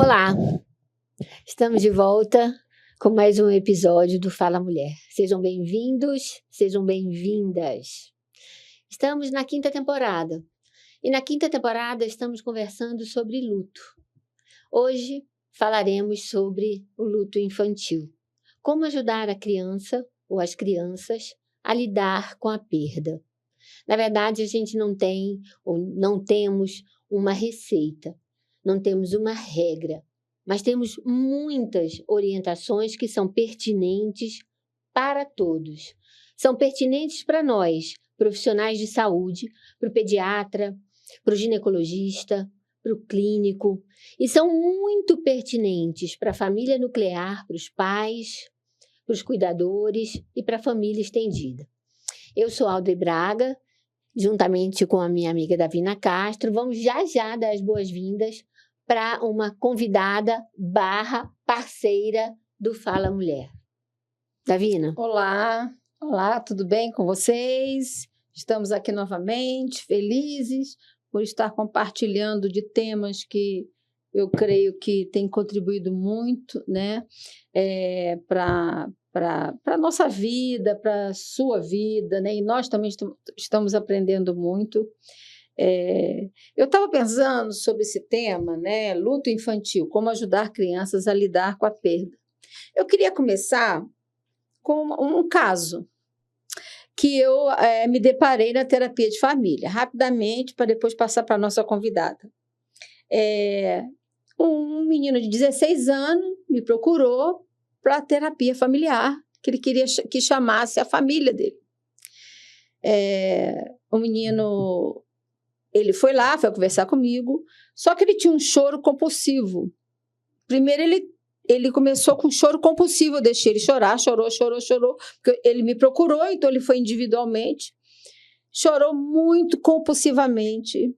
Olá, estamos de volta com mais um episódio do Fala Mulher. Sejam bem-vindos, sejam bem-vindas. Estamos na 5ª temporada e na 5ª temporada estamos conversando sobre luto. Hoje falaremos sobre o luto infantil. Como ajudar a criança ou as crianças a lidar com a perda. Na verdade, a gente não tem ou não temos uma receita, não temos uma regra, mas temos muitas orientações que são pertinentes para todos. São pertinentes para nós, profissionais de saúde, para o pediatra, para o ginecologista, para o clínico, e são muito pertinentes para a família nuclear, para os pais, para os cuidadores e para a família estendida. Eu sou Audrey Braga, juntamente com a minha amiga Davina Castro, vamos já dar as boas-vindas para uma convidada / parceira do Fala Mulher. Davina. Olá, tudo bem com vocês? Estamos aqui novamente, felizes por estar compartilhando de temas que eu creio que têm contribuído muito, né, para a nossa vida, para a sua vida, né? E nós também estamos aprendendo muito. Eu estava pensando sobre esse tema, né? Luto infantil, como ajudar crianças a lidar com a perda. Eu queria começar com um caso que eu me deparei na terapia de família, rapidamente, para depois passar para a nossa convidada. Um menino de 16 anos me procurou para a terapia familiar, que ele queria que chamasse a família dele. O menino, ele foi conversar comigo, só que ele tinha um choro compulsivo. Primeiro ele começou com choro compulsivo, eu deixei ele chorar, chorou, porque ele me procurou, então ele foi individualmente, chorou muito compulsivamente,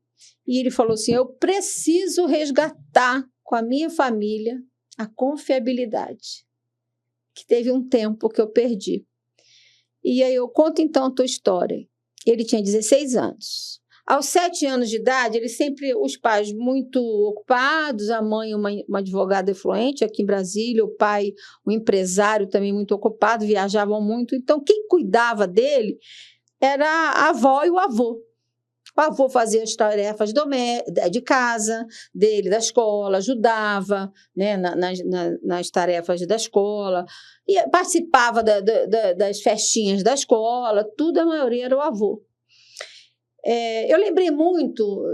e ele falou assim, eu preciso resgatar com a minha família a confiabilidade, que teve um tempo que eu perdi. E aí eu conto então a tua história. Ele tinha 16 anos. Aos 7 anos de idade, os pais muito ocupados, a mãe uma advogada influente aqui em Brasília, o pai um empresário também muito ocupado, viajavam muito. Então, quem cuidava dele era a avó e o avô. O avô fazia as tarefas de casa dele, da escola, ajudava, né, nas tarefas da escola, e participava das festinhas da escola, tudo, a maioria era o avô. Eu lembrei muito,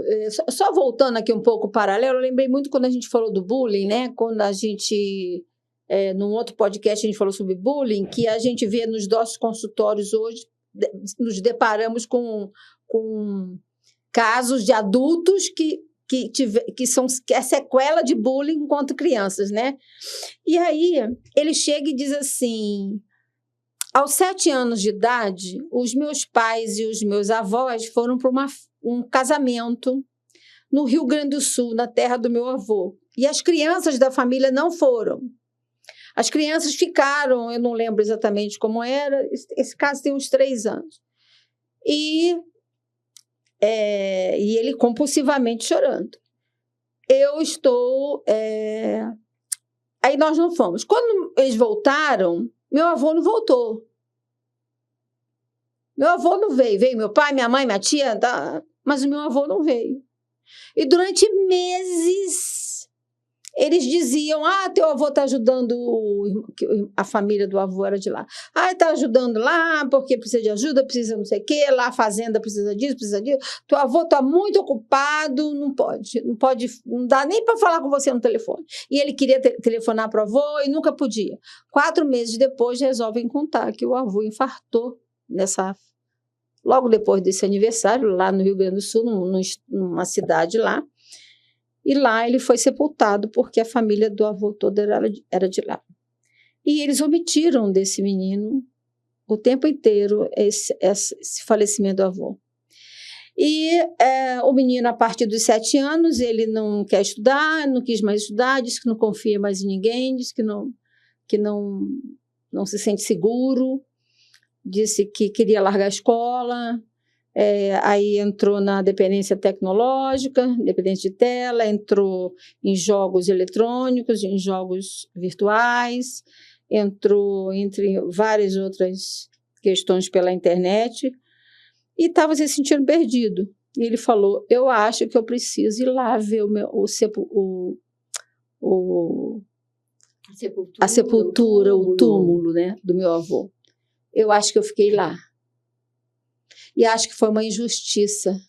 só voltando aqui um pouco paralelo, eu lembrei muito quando a gente falou do bullying, né? Quando a gente, num outro podcast, a gente falou sobre bullying, que a gente vê nos nossos consultórios hoje, nos deparamos com casos de adultos que é sequela de bullying enquanto crianças, né? E aí ele chega e diz assim, aos 7 anos de idade, os meus pais e os meus avós foram para um casamento no Rio Grande do Sul, na terra do meu avô. E as crianças da família não foram. As crianças ficaram, eu não lembro exatamente como era, esse caso tem uns 3 anos. E ele compulsivamente chorando. Aí nós não fomos. Quando eles voltaram, meu avô não voltou. Meu avô não veio. Veio meu pai, minha mãe, minha tia, mas o meu avô não veio. E durante meses eles diziam, teu avô está ajudando, a família do avô era de lá. Está ajudando lá, porque precisa de ajuda, precisa não sei o quê, lá a fazenda precisa disso, teu avô está muito ocupado, não pode, não dá nem para falar com você no telefone. E ele queria telefonar para o avô e nunca podia. 4 meses depois resolvem contar que o avô infartou logo depois desse aniversário, lá no Rio Grande do Sul, numa cidade lá. E lá ele foi sepultado porque a família do avô toda era de lá. E eles omitiram desse menino o tempo inteiro esse falecimento do avô. E o menino, a partir dos 7 anos, ele não quer estudar, não quis mais estudar, disse que não confia mais em ninguém, disse que não se sente seguro, disse que queria largar a escola, Aí entrou na dependência tecnológica, dependência de tela, entrou em jogos eletrônicos, em jogos virtuais, entrou entre várias outras questões pela internet e estava se sentindo perdido. E ele falou, eu acho que eu preciso ir lá ver a sepultura, o túmulo, né, do meu avô. Eu acho que eu fiquei lá. E acho que foi uma injustiça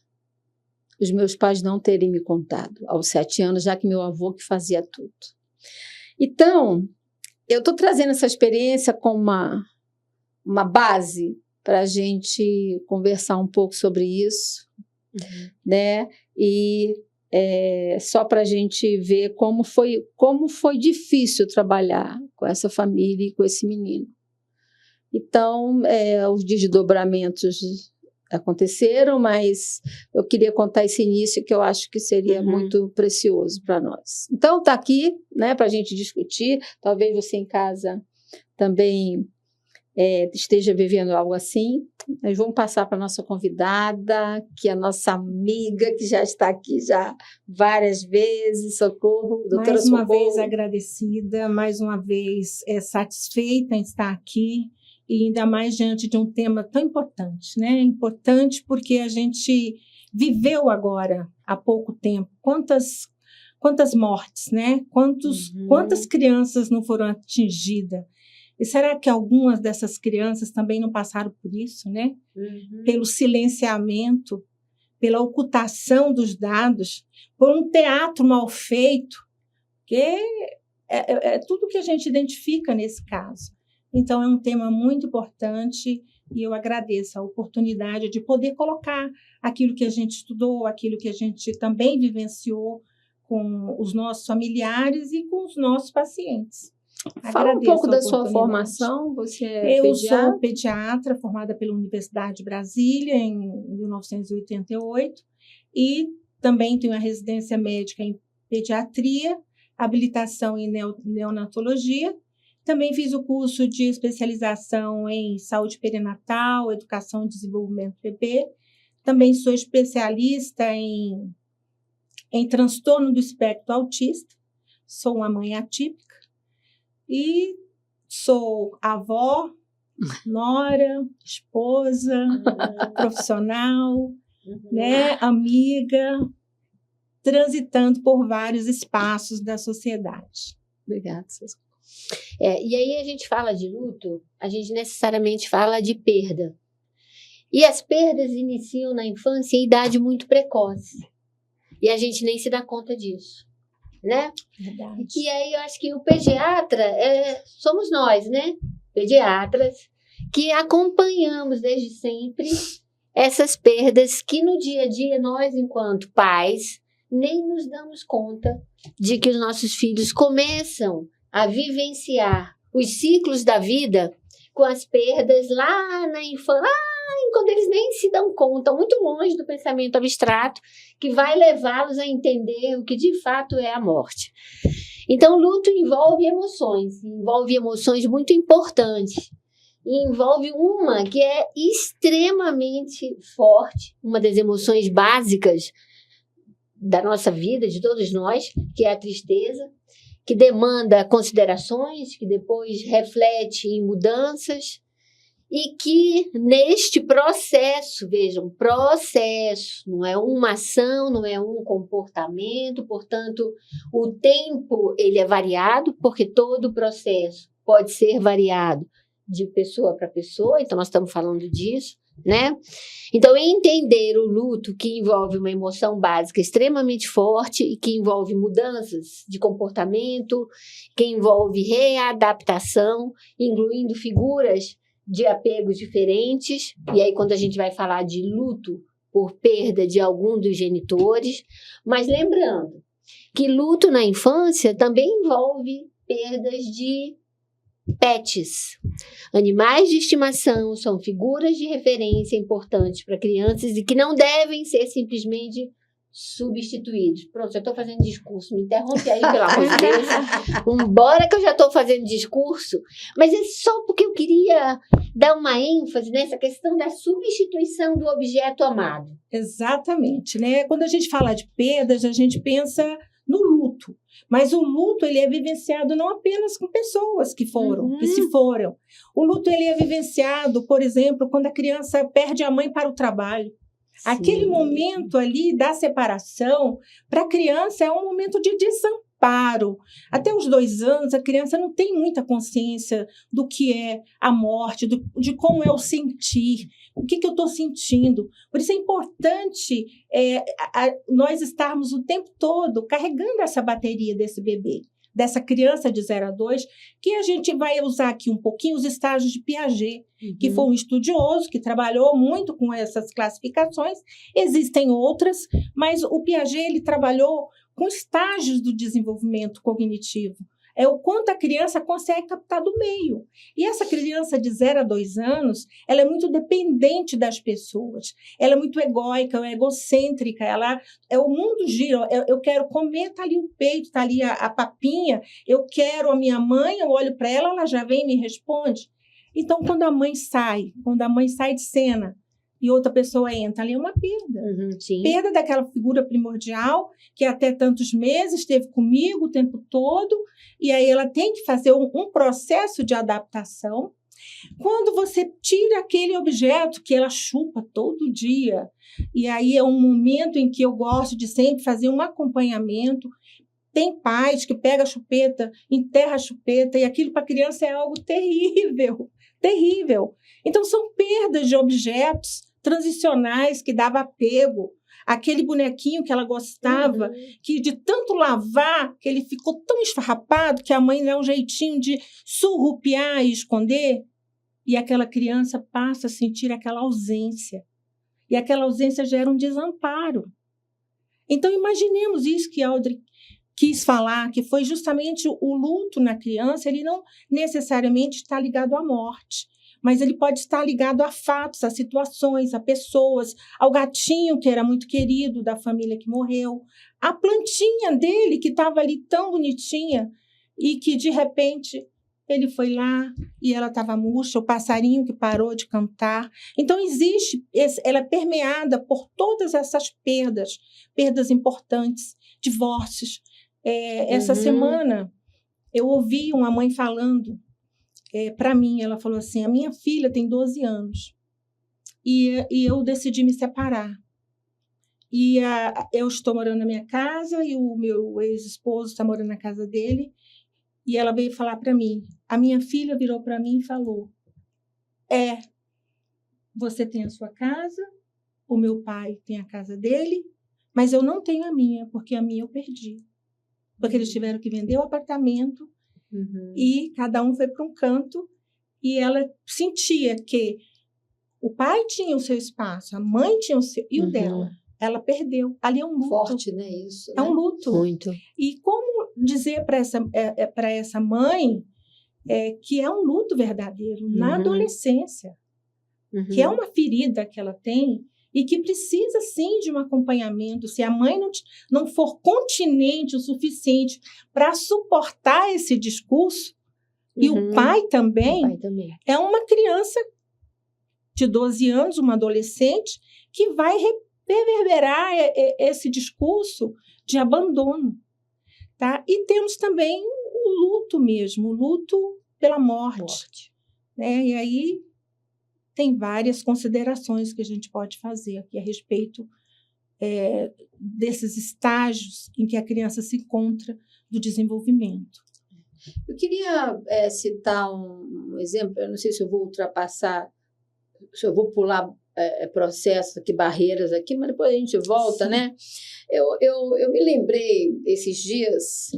os meus pais não terem me contado aos 7 anos, já que meu avô que fazia tudo. Então, eu estou trazendo essa experiência como uma base para a gente conversar um pouco sobre isso, né? E só para a gente ver como foi difícil trabalhar com essa família e com esse menino. Então, os desdobramentos aconteceram, mas eu queria contar esse início que eu acho que seria muito precioso para nós. Então, está aqui, né, para a gente discutir. Talvez você em casa também esteja vivendo algo assim. Nós vamos passar para a nossa convidada, que é a nossa amiga, que já está aqui já várias vezes. Socorro, doutora Mais uma Socorro. vez agradecida, mais uma vez satisfeita em estar aqui, e ainda mais diante de um tema tão importante, né? Importante porque a gente viveu agora, há pouco tempo, quantas mortes, né? Quantas crianças não foram atingidas? E será que algumas dessas crianças também não passaram por isso, né? Pelo silenciamento, pela ocultação dos dados, por um teatro mal feito, que é tudo que a gente identifica nesse caso. Então, é um tema muito importante e eu agradeço a oportunidade de poder colocar aquilo que a gente estudou, aquilo que a gente também vivenciou com os nossos familiares e com os nossos pacientes. Fala um pouco da sua formação. Você é Eu pediatra? sou pediatra, formada pela Universidade de Brasília em 1988 e também tenho a residência médica em pediatria, habilitação em neonatologia. Também fiz o curso de especialização em saúde perinatal, educação e desenvolvimento do bebê. Também sou especialista em transtorno do espectro autista. Sou uma mãe atípica e sou avó, nora, esposa, profissional, né, amiga, transitando por vários espaços da sociedade. Obrigada, César. E aí a gente fala de luto, a gente necessariamente fala de perda. E as perdas iniciam na infância em idade muito precoce. E a gente nem se dá conta disso, né? Verdade. E aí eu acho que o pediatra somos nós, né? Pediatras, que acompanhamos desde sempre essas perdas que no dia a dia nós, enquanto pais, nem nos damos conta de que os nossos filhos começam a vivenciar os ciclos da vida com as perdas lá na infância, quando eles nem se dão conta, muito longe do pensamento abstrato, que vai levá-los a entender o que de fato é a morte. Então, o luto envolve emoções muito importantes. E envolve uma que é extremamente forte, uma das emoções básicas da nossa vida, de todos nós, que é a tristeza, que demanda considerações, que depois reflete em mudanças, e que neste processo, vejam, processo, não é uma ação, não é um comportamento, portanto, o tempo ele é variado, porque todo processo pode ser variado de pessoa para pessoa, então nós estamos falando disso, né? Então, entender o luto, que envolve uma emoção básica extremamente forte e que envolve mudanças de comportamento, que envolve readaptação, incluindo figuras de apegos diferentes, e aí quando a gente vai falar de luto por perda de algum dos genitores, mas lembrando que luto na infância também envolve perdas de pets. Animais de estimação são figuras de referência importantes para crianças e que não devem ser simplesmente substituídos. Pronto, já estou fazendo discurso, me interrompe aí, pelo amor de Deus. Embora que eu já estou fazendo discurso, mas é só porque eu queria dar uma ênfase nessa questão da substituição do objeto amado. Exatamente, né? Quando a gente fala de perdas, a gente pensa no luto, mas o luto ele é vivenciado não apenas com pessoas que foram, que se foram. O luto ele é vivenciado, por exemplo, quando a criança perde a mãe para o trabalho. Sim. Aquele momento ali da separação, para a criança é um momento de desamparo. Até os 2 anos, a criança não tem muita consciência do que é a morte, de como é o sentir, o que eu estou sentindo. Por isso é importante nós estarmos o tempo todo carregando essa bateria desse bebê, dessa criança de 0 a 2, que a gente vai usar aqui um pouquinho os estágios de Piaget, que foi um estudioso que trabalhou muito com essas classificações. Existem outras, mas o Piaget ele trabalhou com estágios do desenvolvimento cognitivo. É o quanto a criança consegue captar do meio. E essa criança de 0 a 2 anos, ela é muito dependente das pessoas. Ela é muito egóica, é egocêntrica. O mundo gira. Eu quero comer, está ali o peito, está ali a papinha. Eu quero a minha mãe, eu olho para ela, ela já vem e me responde. Então, quando a mãe sai de cena, e outra pessoa entra, ali é uma perda. Sim. Perda daquela figura primordial que até tantos meses esteve comigo o tempo todo, e aí ela tem que fazer um processo de adaptação. Quando você tira aquele objeto que ela chupa todo dia, e aí é um momento em que eu gosto de sempre fazer um acompanhamento. Tem pais que pegam a chupeta, enterra a chupeta, e aquilo para a criança é algo terrível, terrível. Então, são perdas de objetos transicionais que dava apego. Aquele bonequinho que ela gostava, que de tanto lavar, que ele ficou tão esfarrapado que a mãe dá um jeitinho de surrupiar e esconder, e aquela criança passa a sentir aquela ausência. E aquela ausência gera um desamparo. Então, imaginemos isso que Audrey quis falar, que foi justamente o luto na criança, ele não necessariamente está ligado à morte, mas ele pode estar ligado a fatos, a situações, a pessoas, ao gatinho que era muito querido da família que morreu, a plantinha dele que estava ali tão bonitinha e que, de repente, ele foi lá e ela estava murcha, o passarinho que parou de cantar. Então, ela é permeada por todas essas perdas importantes, divórcios. Essa semana, eu ouvi uma mãe falando para mim, ela falou assim, a minha filha tem 12 anos e eu decidi me separar. E eu estou morando na minha casa e o meu ex-esposo está morando na casa dele. E ela veio falar para mim, a minha filha virou para mim e falou, você tem a sua casa, o meu pai tem a casa dele, mas eu não tenho a minha, porque a minha eu perdi. Porque eles tiveram que vender o apartamento e cada um foi para um canto e ela sentia que o pai tinha o seu espaço, a mãe tinha o seu e o dela. Ela perdeu. Ali é um luto. Forte, né? Isso. É um luto. Muito. E como dizer para essa mãe que é um luto verdadeiro na adolescência, que é uma ferida que ela tem e que precisa, sim, de um acompanhamento. Se a mãe não for continente o suficiente para suportar esse discurso, e o pai também, é uma criança de 12 anos, uma adolescente, que vai reverberar esse discurso de abandono. Tá? E temos também o luto mesmo, o luto pela morte. Né? E aí tem várias considerações que a gente pode fazer aqui a respeito desses estágios em que a criança se encontra do desenvolvimento. Eu queria citar um exemplo, eu não sei se eu vou ultrapassar, se eu vou pular processos aqui, barreiras aqui, mas depois a gente volta, sim, né? Eu me lembrei esses dias,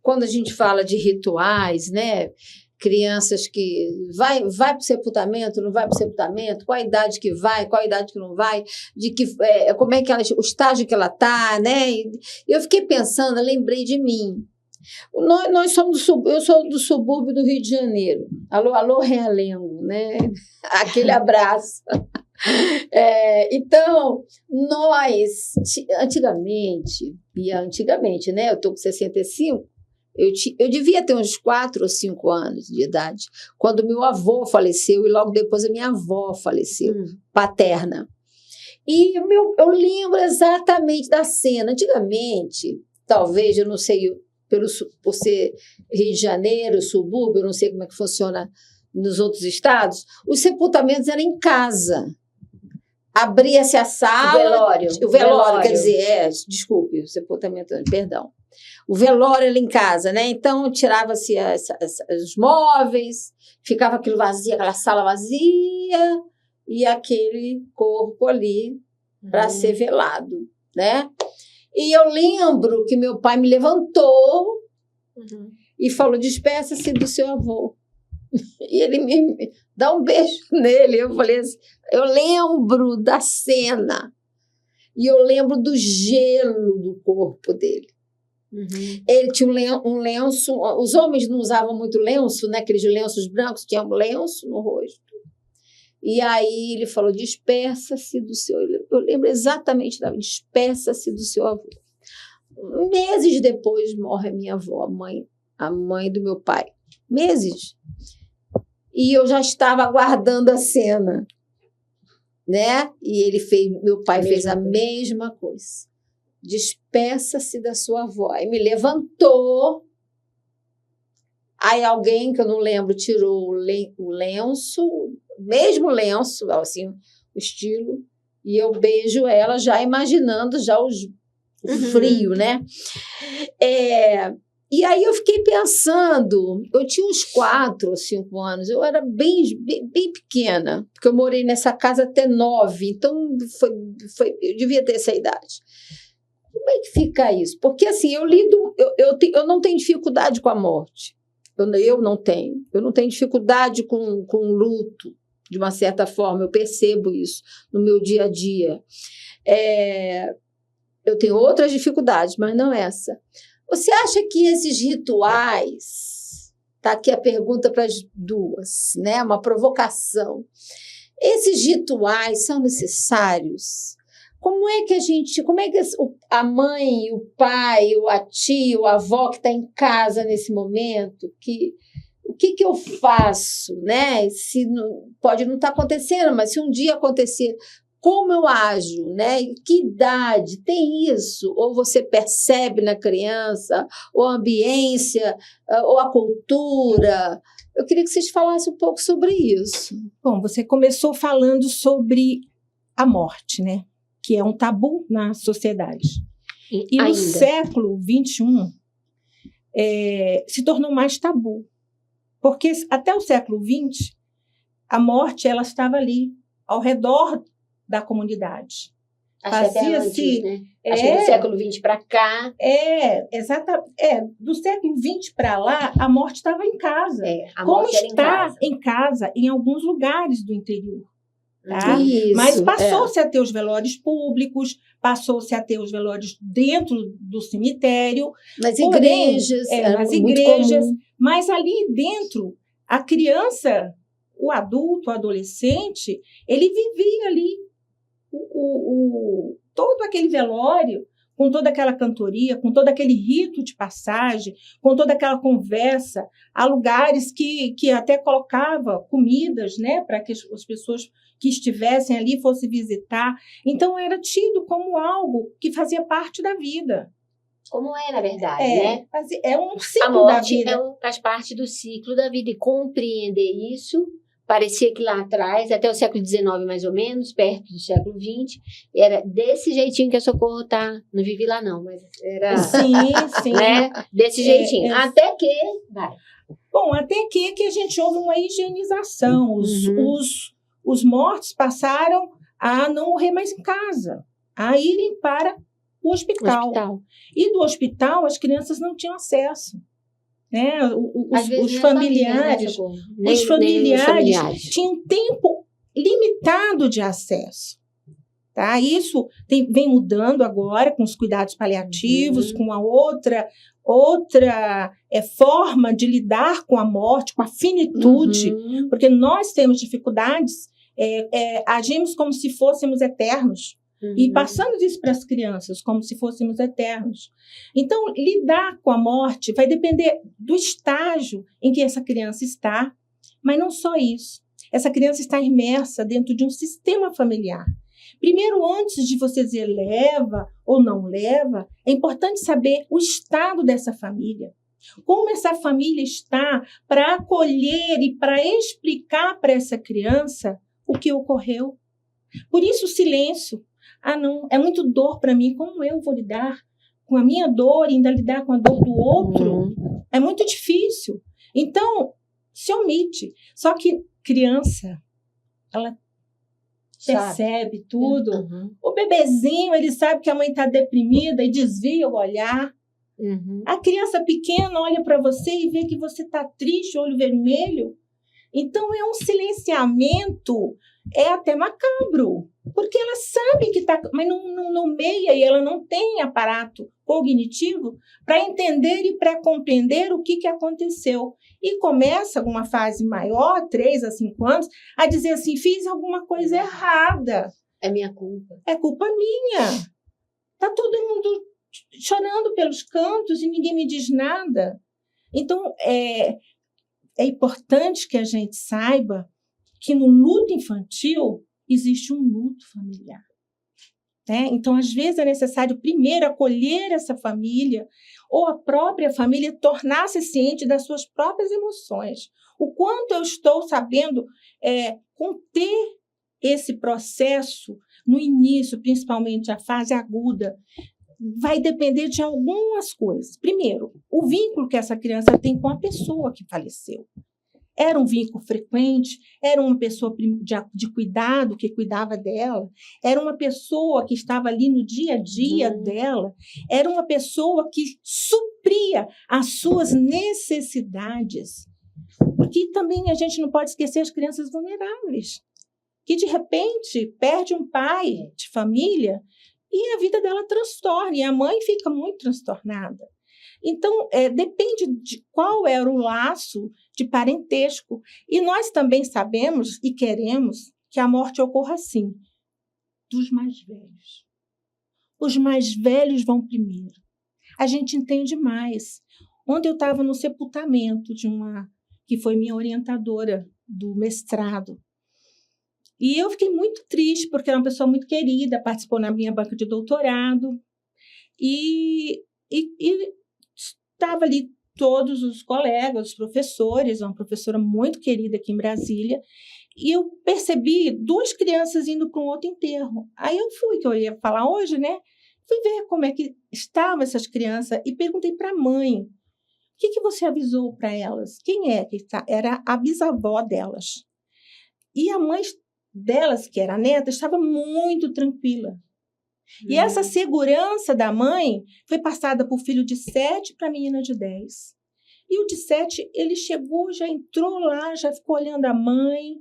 quando a gente fala de rituais, né? Crianças que vai para o sepultamento, não vai para o sepultamento, qual a idade que vai, qual a idade que não vai, como é que o estágio que ela está, né? E eu fiquei pensando, eu lembrei de mim. Nós somos eu sou do subúrbio do Rio de Janeiro. Alô, Realengo, né? Aquele abraço. Então, nós, antigamente, né? Eu estou com 65, eu devia ter uns 4 ou 5 anos de idade, quando meu avô faleceu e logo depois a minha avó faleceu, paterna. E eu lembro exatamente da cena. Antigamente, talvez, eu não sei, por ser Rio de Janeiro, subúrbio, eu não sei como é que funciona nos outros estados, os sepultamentos eram em casa. Abria-se a sala... O velório, quer dizer, desculpe, o sepultamento, perdão. O velório era em casa, né? Então, tirava-se os móveis, ficava aquilo vazio, aquela sala vazia, e aquele corpo ali para ser velado, né? E eu lembro que meu pai me levantou e falou, despeça-se do seu avô. E ele me dá um beijo nele. Eu falei assim, eu lembro da cena. E eu lembro do gelo do corpo dele. Ele tinha um lenço, os homens não usavam muito lenço, né? Aqueles lenços brancos, tinha um lenço no rosto. E aí ele falou, despeça-se do seu... Eu lembro exatamente da despeça-se do seu avô. Meses depois morre a minha avó, a mãe do meu pai. Meses. E eu já estava aguardando a cena, né? E meu pai fez a mesma coisa. Despeça-se da sua avó. Aí me levantou. Aí alguém, que eu não lembro, tirou o lenço, o mesmo lenço, assim, o estilo, e eu beijo ela já imaginando já o frio, né? E aí eu fiquei pensando, eu tinha uns 4 ou 5 anos, eu era bem pequena, porque eu morei nessa casa até 9, então eu devia ter essa idade. Como é que fica isso? Porque assim, eu não tenho dificuldade com a morte. Eu não tenho dificuldade com luto, de uma certa forma, eu percebo isso no meu dia a dia. Eu tenho outras dificuldades, mas não essa. Você acha que esses rituais, tá aqui a pergunta para as duas, né? Uma provocação. Esses rituais são necessários? Como é que a mãe, o pai, a tia, a avó que está em casa nesse momento, o que eu faço, né? Pode não estar acontecendo, mas se um dia acontecer, como eu ajo, né? Que idade tem isso? Ou você percebe na criança, ou a ambiência, ou a cultura? Eu queria que vocês falassem um pouco sobre isso. Bom, você começou falando sobre a morte, né? Que é um tabu na sociedade. E no século XXI, se tornou mais tabu. Porque até o século XX, a morte ela estava ali, ao redor da comunidade. Fazia-se, né? Acho que do século XX para cá. Exatamente. Do século XX para lá, a morte estava em casa. Como está em casa em alguns lugares do interior. Tá? Isso, mas passou-se a ter os velórios públicos, passou-se a ter os velórios dentro do cemitério. Nas igrejas. Mas ali dentro, a criança, o adulto, o adolescente, ele vivia ali todo aquele velório, com toda aquela cantoria, com todo aquele rito de passagem, com toda aquela conversa. Há lugares que até colocava comidas, né, para que as pessoas que estivessem ali fossem visitar. Então, era tido como algo que fazia parte da vida. Como é, na verdade, né? É um ciclo da vida. A morte faz parte do ciclo da vida. E compreender isso, parecia que lá atrás, até o século XIX, mais ou menos, perto do século XX, era desse jeitinho que a Socorro tá. Não vivi lá, não, mas era... Sim. Né? Desse jeitinho. Até que... Vai. Bom, até que a gente houve uma higienização. Os mortos passaram a não morrer mais em casa, a irem para o hospital. E do hospital, as crianças não tinham acesso. Né? Os familiares tinham tempo limitado de acesso. Tá? Isso vem mudando agora com os cuidados paliativos, com a outra forma de lidar com a morte, com a finitude, porque nós temos dificuldades agimos como se fôssemos eternos. E passamos isso para as crianças, como se fôssemos eternos. Então, lidar com a morte vai depender do estágio em que essa criança está, mas não só isso. Essa criança está imersa dentro de um sistema familiar. Primeiro, antes de você dizer leva ou não leva, é importante saber o estado dessa família. Como essa família está para acolher e para explicar para essa criança o que ocorreu. Por isso, o silêncio. Não, é muito dor para mim. Como eu vou lidar com a minha dor e ainda lidar com a dor do outro? É muito difícil. Então, se omite. Só que criança, ela percebe tudo. O bebezinho, ele sabe que a mãe está deprimida e desvia o olhar. A criança pequena olha para você e vê que você está triste, olho vermelho. Então, é um silenciamento, é até macabro, porque ela sabe que está, mas não nomeia e ela não tem aparato cognitivo para entender e para compreender o que aconteceu. E começa uma fase maior, 3 a 5 anos, a dizer assim, fiz alguma coisa errada. É minha culpa. É culpa minha. Está todo mundo chorando pelos cantos e ninguém me diz nada. Então, é importante que a gente saiba que no luto infantil existe um luto familiar. Né? Então, às vezes, é necessário primeiro acolher essa família ou a própria família tornar-se ciente das suas próprias emoções. O quanto eu estou sabendo conter esse processo no início, principalmente a fase aguda, vai depender de algumas coisas. Primeiro, o vínculo que essa criança tem com a pessoa que faleceu. Era um vínculo frequente? Era uma pessoa de cuidado que cuidava dela? Era uma pessoa que estava ali no dia a dia dela? Era uma pessoa que supria as suas necessidades? Porque também a gente não pode esquecer as crianças vulneráveis, que de repente perde um pai de família e a vida dela transtorna, e a mãe fica muito transtornada. Então, depende de qual era o laço de parentesco. E nós também sabemos e queremos que a morte ocorra assim, dos mais velhos. Os mais velhos vão primeiro. A gente entende mais. Ontem eu estava no sepultamento de uma que foi minha orientadora do mestrado. E eu fiquei muito triste, porque era uma pessoa muito querida, participou na minha banca de doutorado. E estava ali todos os colegas, os professores, uma professora muito querida aqui em Brasília, e eu percebi 2 crianças indo para um outro enterro. Aí eu fui, que eu ia falar hoje, né? Fui ver como é que estavam essas crianças e perguntei para a mãe, o que você avisou para elas? Quem é que está? Era a bisavó delas. E a mãe delas, que era a neta, estava muito tranquila. E essa segurança da mãe foi passada para o filho de 7 para a menina de 10. E o de 7, ele chegou, já entrou lá, já ficou olhando a mãe.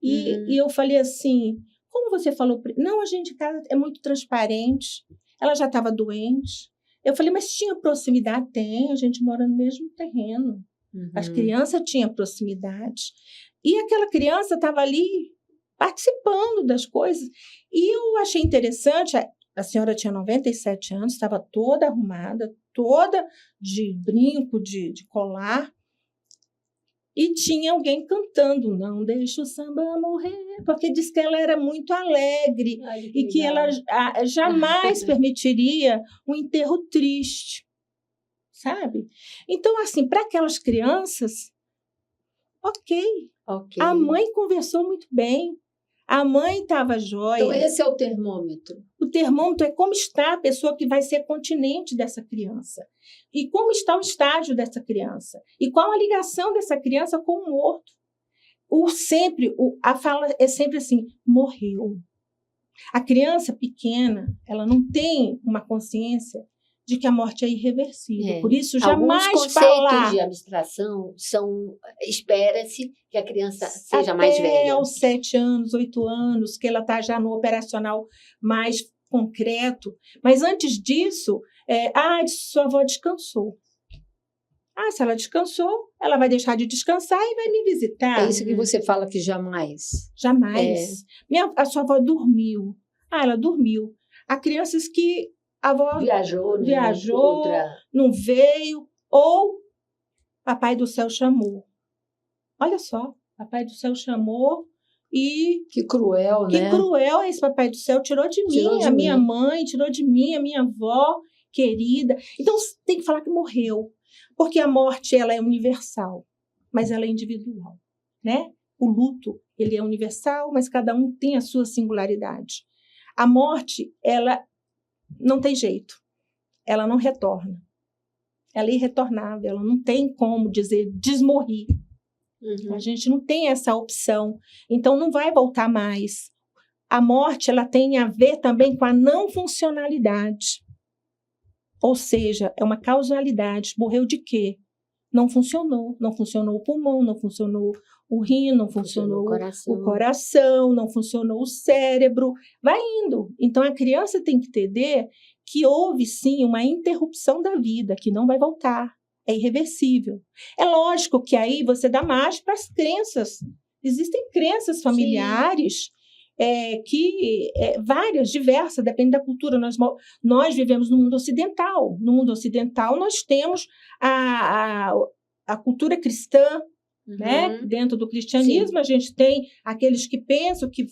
E eu falei assim, como você falou? Não, a gente em casa é muito transparente. Ela já estava doente. Eu falei, mas tinha proximidade? Tem, a gente mora no mesmo terreno. As crianças tinham proximidade. E aquela criança estava ali participando das coisas. E eu achei interessante, a senhora tinha 97 anos, estava toda arrumada, toda de brinco, de colar, e tinha alguém cantando, não deixa o samba morrer, porque diz que ela era muito alegre. Ai, e que ela jamais permitiria um enterro triste, sabe? Então, assim, para aquelas crianças, ok. A mãe conversou muito bem. A mãe estava jóia. Então, esse é o termômetro. O termômetro é como está a pessoa que vai ser continente dessa criança. E como está o estágio dessa criança. E qual a ligação dessa criança com o morto. A fala é sempre assim, morreu. A criança pequena, ela não tem uma consciência de que a morte é irreversível. Por isso, jamais alguns falar... conceitos de abstração espera-se que a criança seja mais velha. Até aos 7 anos, 8 anos, que ela está já no operacional mais concreto. Mas antes disso, sua avó descansou. Se ela descansou, ela vai deixar de descansar e vai me visitar. É isso que você fala que jamais. Jamais. A sua avó dormiu. Ela dormiu. Há crianças que a avó Viajou, né? viajou, não veio, ou Papai do Céu chamou. Olha só, Papai do Céu chamou e... Que cruel, né? Que cruel esse Papai do Céu. Tirou de mim, a minha mãe, tirou de mim, a minha avó querida. Então, tem que falar que morreu. Porque a morte, ela é universal, mas ela é individual, né? O luto, ele é universal, mas cada um tem a sua singularidade. A morte, ela não tem jeito. Ela não retorna. Ela é irretornável, ela não tem como dizer desmorri. A gente não tem essa opção, então não vai voltar mais. A morte, ela tem a ver também com a não funcionalidade. Ou seja, é uma causalidade. Morreu de quê? Não funcionou. Não funcionou o pulmão, não funcionou o rim, não funcionou o coração, não funcionou o cérebro. Vai indo. Então, a criança tem que entender que houve, sim, uma interrupção da vida, que não vai voltar. É irreversível. É lógico que aí você dá margem para as crenças. Existem crenças familiares... várias, diversas, depende da cultura. Nós vivemos no mundo ocidental. No mundo ocidental, nós temos a cultura cristã, né? Dentro do cristianismo, a gente tem aqueles que pensam que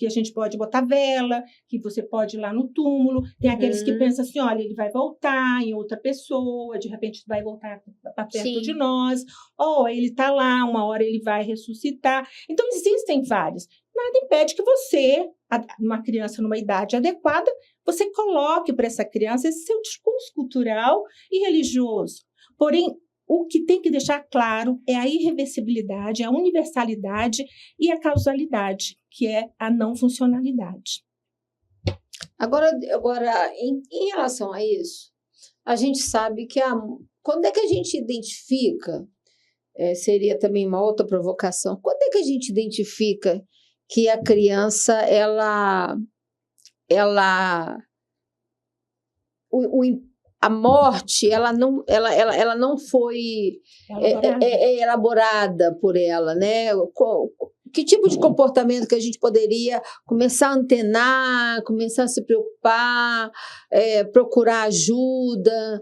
a gente pode botar vela, que você pode ir lá no túmulo. Tem aqueles que pensam assim, olha, ele vai voltar em outra pessoa, de repente vai voltar para perto de nós, ou ele está lá, uma hora ele vai ressuscitar. Então, existem vários. Nada impede que você, uma criança numa idade adequada, você coloque para essa criança esse seu discurso cultural e religioso. Porém, o que tem que deixar claro é a irreversibilidade, a universalidade e a causalidade, que é a não funcionalidade. Agora em relação a isso, a gente sabe que quando é que a gente identifica, seria também uma outra provocação, quando é que a gente identifica que a criança, a morte, ela não foi elaborada por ela, né? Que tipo de comportamento que a gente poderia começar a antenar, começar a se preocupar, procurar ajuda?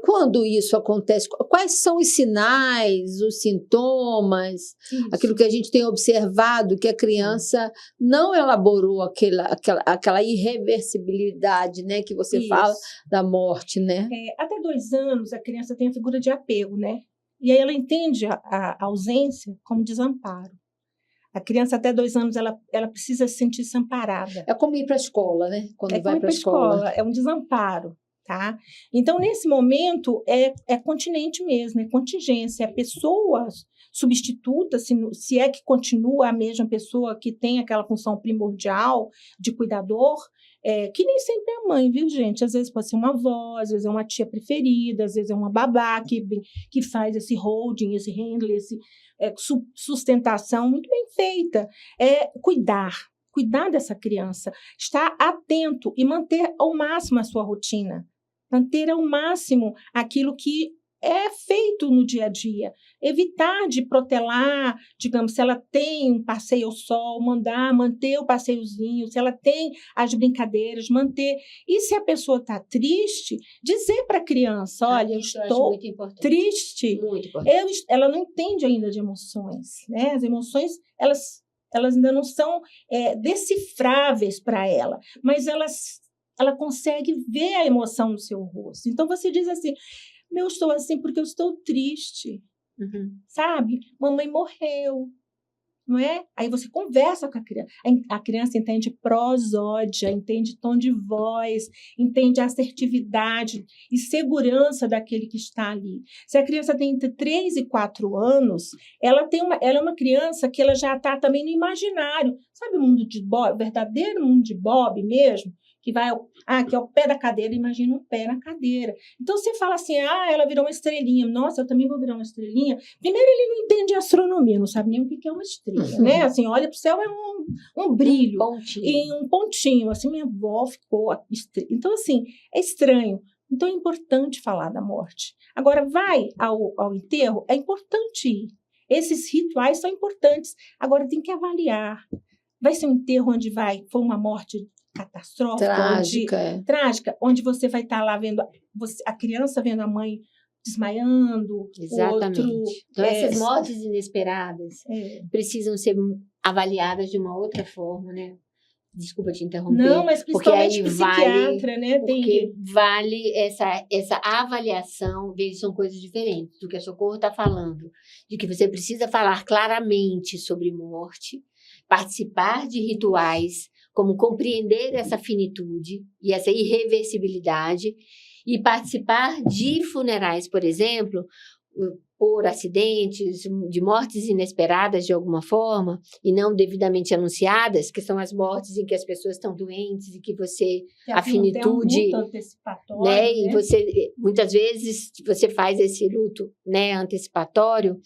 Quando isso acontece? Quais são os sinais, os sintomas? Isso. Aquilo que a gente tem observado, que a criança não elaborou aquela irreversibilidade, né, que você fala da morte, né? Até 2 anos, a criança tem a figura de apego, né? E aí ela entende a ausência como desamparo. A criança até 2 anos, ela precisa se sentir amparada. É como ir para a escola, né? Quando vai para a escola. É um desamparo, tá? Então, nesse momento, é continente mesmo, é contingência. É pessoa substituta, se é que continua a mesma pessoa que tem aquela função primordial de cuidador, que nem sempre é a mãe, viu, gente? Às vezes pode ser uma avó, às vezes é uma tia preferida, às vezes é uma babá que faz esse holding, esse handling, sustentação muito bem feita. Cuidar dessa criança, estar atento e manter ao máximo a sua rotina, manter ao máximo aquilo que é feito no dia a dia, evitar de protelar, digamos, se ela tem um passeio ao sol, manter o passeiozinho, se ela tem as brincadeiras, manter. E se a pessoa está triste, dizer para a criança, olha, eu estou triste. Muito importante. Ela não entende ainda de emoções, né? As emoções, elas ainda não são decifráveis para ela, mas ela consegue ver a emoção no seu rosto. Então, você diz assim, eu estou assim porque eu estou triste, sabe? Mamãe morreu, não é? Aí você conversa com a criança entende prosódia, entende tom de voz, entende a assertividade e segurança daquele que está ali. Se a criança tem entre 3 e 4 anos, ela é uma criança que ela já está também no imaginário, sabe o mundo de Bob, o verdadeiro mundo de Bob mesmo? Que é o pé da cadeira, imagina um pé na cadeira. Então, você fala assim, ela virou uma estrelinha. Nossa, eu também vou virar uma estrelinha. Primeiro, ele não entende astronomia, não sabe nem o que é uma estrela, né? Assim, olha para o céu, é um brilho. Um pontinho. E um pontinho. Assim, minha avó ficou... Então, assim, é estranho. Então, é importante falar da morte. Agora, vai ao enterro, é importante ir. Esses rituais são importantes. Agora, tem que avaliar. Vai ser um enterro onde foi uma morte catastrófica, trágica, onde você vai estar lá vendo a criança vendo a mãe desmaiando. Exatamente. Então, essas mortes inesperadas precisam ser avaliadas de uma outra forma, né? Desculpa te interromper. Não, mas principalmente psiquiatra, né? Porque vale essa avaliação, veja, são coisas diferentes do que a Socorro está falando, de que você precisa falar claramente sobre morte, participar de rituais, como compreender essa finitude e essa irreversibilidade, e participar de funerais, por exemplo, por acidentes, de mortes inesperadas de alguma forma, e não devidamente anunciadas, que são as mortes em que as pessoas estão doentes e que você, a finitude, né, e você, muitas vezes, você faz esse luto, né, antecipatório,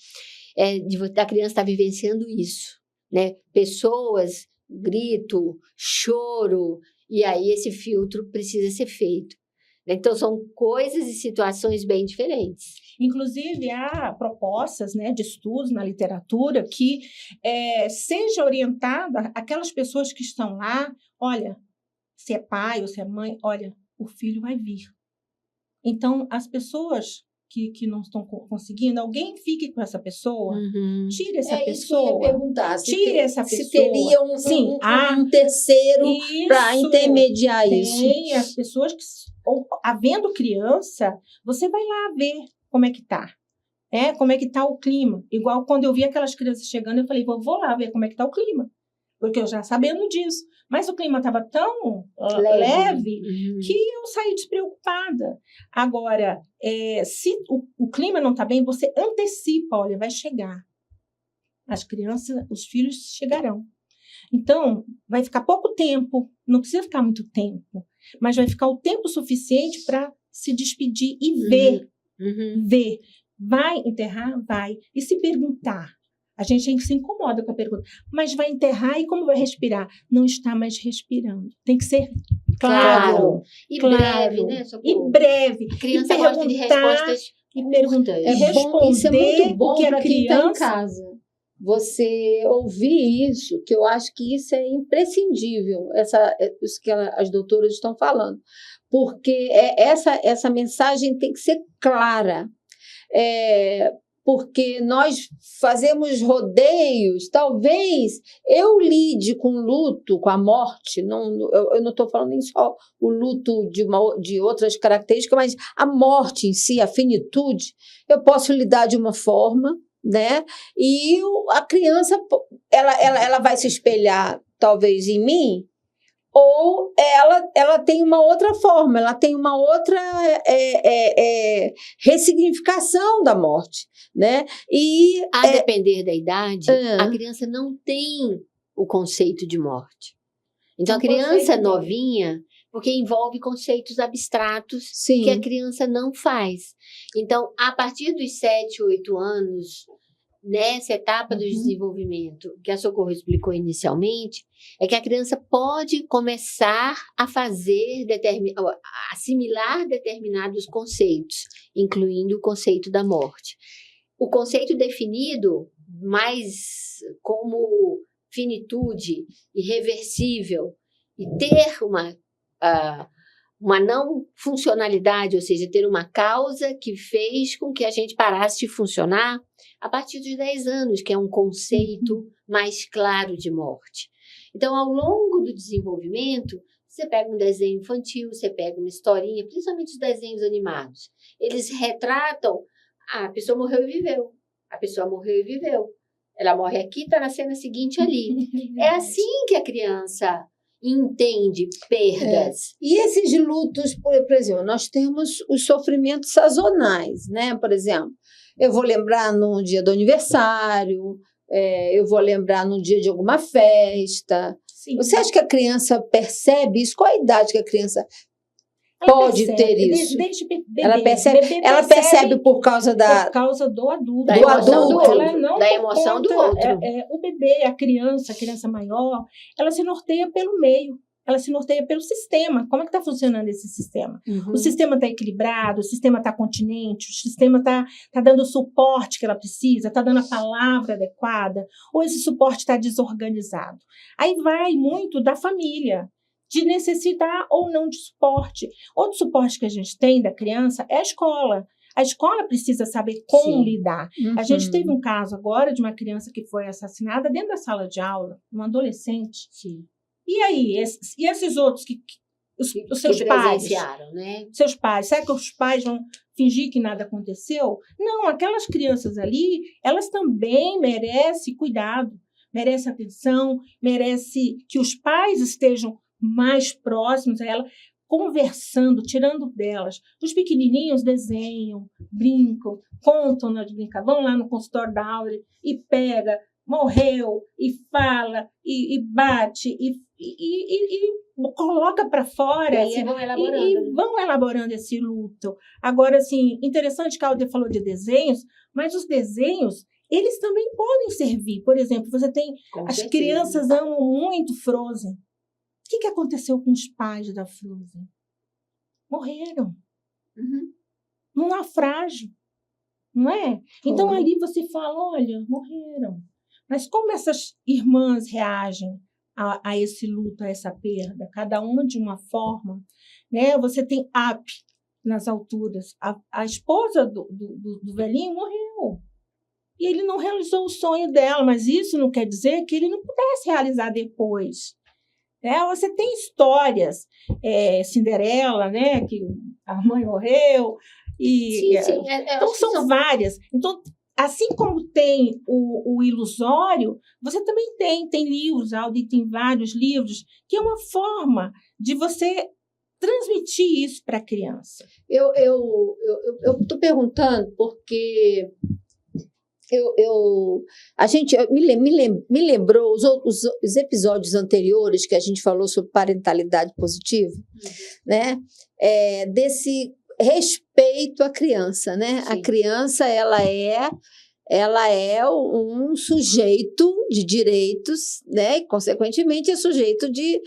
da criança estar vivenciando isso, né, pessoas, grito, choro, e aí esse filtro precisa ser feito. Então, são coisas e situações bem diferentes. Inclusive, há propostas, né, de estudos na literatura que seja orientada aquelas pessoas que estão lá, olha, se é pai ou se é mãe, olha, o filho vai vir. Então, as pessoas que não estão conseguindo, alguém fique com essa pessoa, tire essa pessoa. Isso que eu ia perguntar. Essa pessoa. Se teria um terceiro para intermediar isso. Tem as pessoas que, havendo criança, você vai lá ver como é que tá. Como é que tá o clima. Igual quando eu vi aquelas crianças chegando, eu falei, vou lá ver como é que tá o clima. Porque eu já sabendo disso. Mas o clima estava tão leve que eu saí despreocupada. Agora, se o clima não está bem, você antecipa, olha, vai chegar. As crianças, os filhos chegarão. Então, vai ficar pouco tempo, não precisa ficar muito tempo, mas vai ficar o tempo suficiente para se despedir e ver. Ver. Vai enterrar? Vai. E se perguntar? A gente se incomoda com a pergunta. Mas vai enterrar e como vai respirar? Não está mais respirando. Tem que ser claro. E breve, né? E breve. A criança gosta de respostas e perguntas. Isso é muito bom para quem está em casa. Você ouvir isso, que eu acho que isso é imprescindível, isso que as doutoras estão falando. Porque essa mensagem tem que ser clara. Porque nós fazemos rodeios, talvez eu lide com o luto, com a morte, eu não estou falando nem só o luto de outras características, mas a morte em si, a finitude, eu posso lidar de uma forma, né? E a criança, ela vai se espelhar talvez em mim, ou ela tem uma outra forma, ela tem uma outra ressignificação da morte, né? E a depender da idade, a criança não tem o conceito de morte. Então, a criança novinha, porque envolve conceitos abstratos que a criança não faz. Então, a partir dos 7, 8 anos, nessa etapa do desenvolvimento, que a Socorro explicou inicialmente, é que a criança pode começar a assimilar determinados conceitos, incluindo o conceito da morte. O conceito definido mais como finitude, irreversível, e ter uma não funcionalidade, ou seja, ter uma causa que fez com que a gente parasse de funcionar a partir dos 10 anos, que é um conceito mais claro de morte. Então, ao longo do desenvolvimento, você pega um desenho infantil, você pega uma historinha, principalmente os desenhos animados. Eles retratam, a pessoa morreu e viveu. A pessoa morreu e viveu. Ela morre aqui, está na cena seguinte ali. É assim que a criança entende perdas. E esses lutos, por exemplo, nós temos os sofrimentos sazonais, né? Por exemplo, eu vou lembrar no dia do aniversário, eu vou lembrar no dia de alguma festa. Sim. Você acha que a criança percebe isso? Qual a idade que a criança pode ter isso? Desde bebê. Ela percebe por causa do adulto. Da emoção do outro. Da emoção do outro. O bebê, a criança maior, ela se norteia pelo meio. ela se norteia pelo sistema. Como é que está funcionando esse sistema? Uhum. O sistema está equilibrado, o sistema está continente, o sistema está dando o suporte que ela precisa, está dando a palavra adequada, ou esse suporte está desorganizado? Aí vai muito da família, de necessitar ou não de suporte. Outro suporte que a gente tem da criança é a escola. A escola precisa saber como lidar. Uhum. A gente teve um caso agora de uma criança que foi assassinada dentro da sala de aula, um adolescente. Sim. E aí, esses outros os seus que pais, presenciaram, né? seus pais, será que os pais vão fingir que nada aconteceu? Não, aquelas crianças ali, elas também merecem cuidado, merecem atenção, merecem que os pais estejam mais próximos a ela, conversando, tirando delas. Os pequenininhos desenham, brincam, contam nas brincadeiras, vão lá no consultório da Áurea e pega, morreu, e fala, e bate, e coloca para fora. E assim vão elaborando. Vão elaborando esse luto. Agora, assim, interessante que a Áurea falou de desenhos, mas os desenhos, eles também podem servir. Por exemplo, você tem... As crianças amam muito Frozen. O que aconteceu com os pais da Frozen? Morreram. Uhum. Num naufrágio. Não é? Então, ali você fala, olha, morreram. Mas como essas irmãs reagem a esse luto, a essa perda? Cada uma de uma forma. Né? Você tem Up nas alturas. A esposa do velhinho morreu. E ele não realizou o sonho dela, mas isso não quer dizer que ele não pudesse realizar depois. Você tem histórias, Cinderela, né, que a mãe morreu, e sim. Então são várias. Então, assim como tem o ilusório, você também tem livros, Aldi tem vários livros, que é uma forma de você transmitir isso para a criança. Eu estou perguntando porque a gente me lembrou os episódios anteriores que a gente falou sobre parentalidade positiva, né? Desse respeito à criança, né? Sim. A criança, ela é um sujeito de direitos, né? E, consequentemente, é sujeito de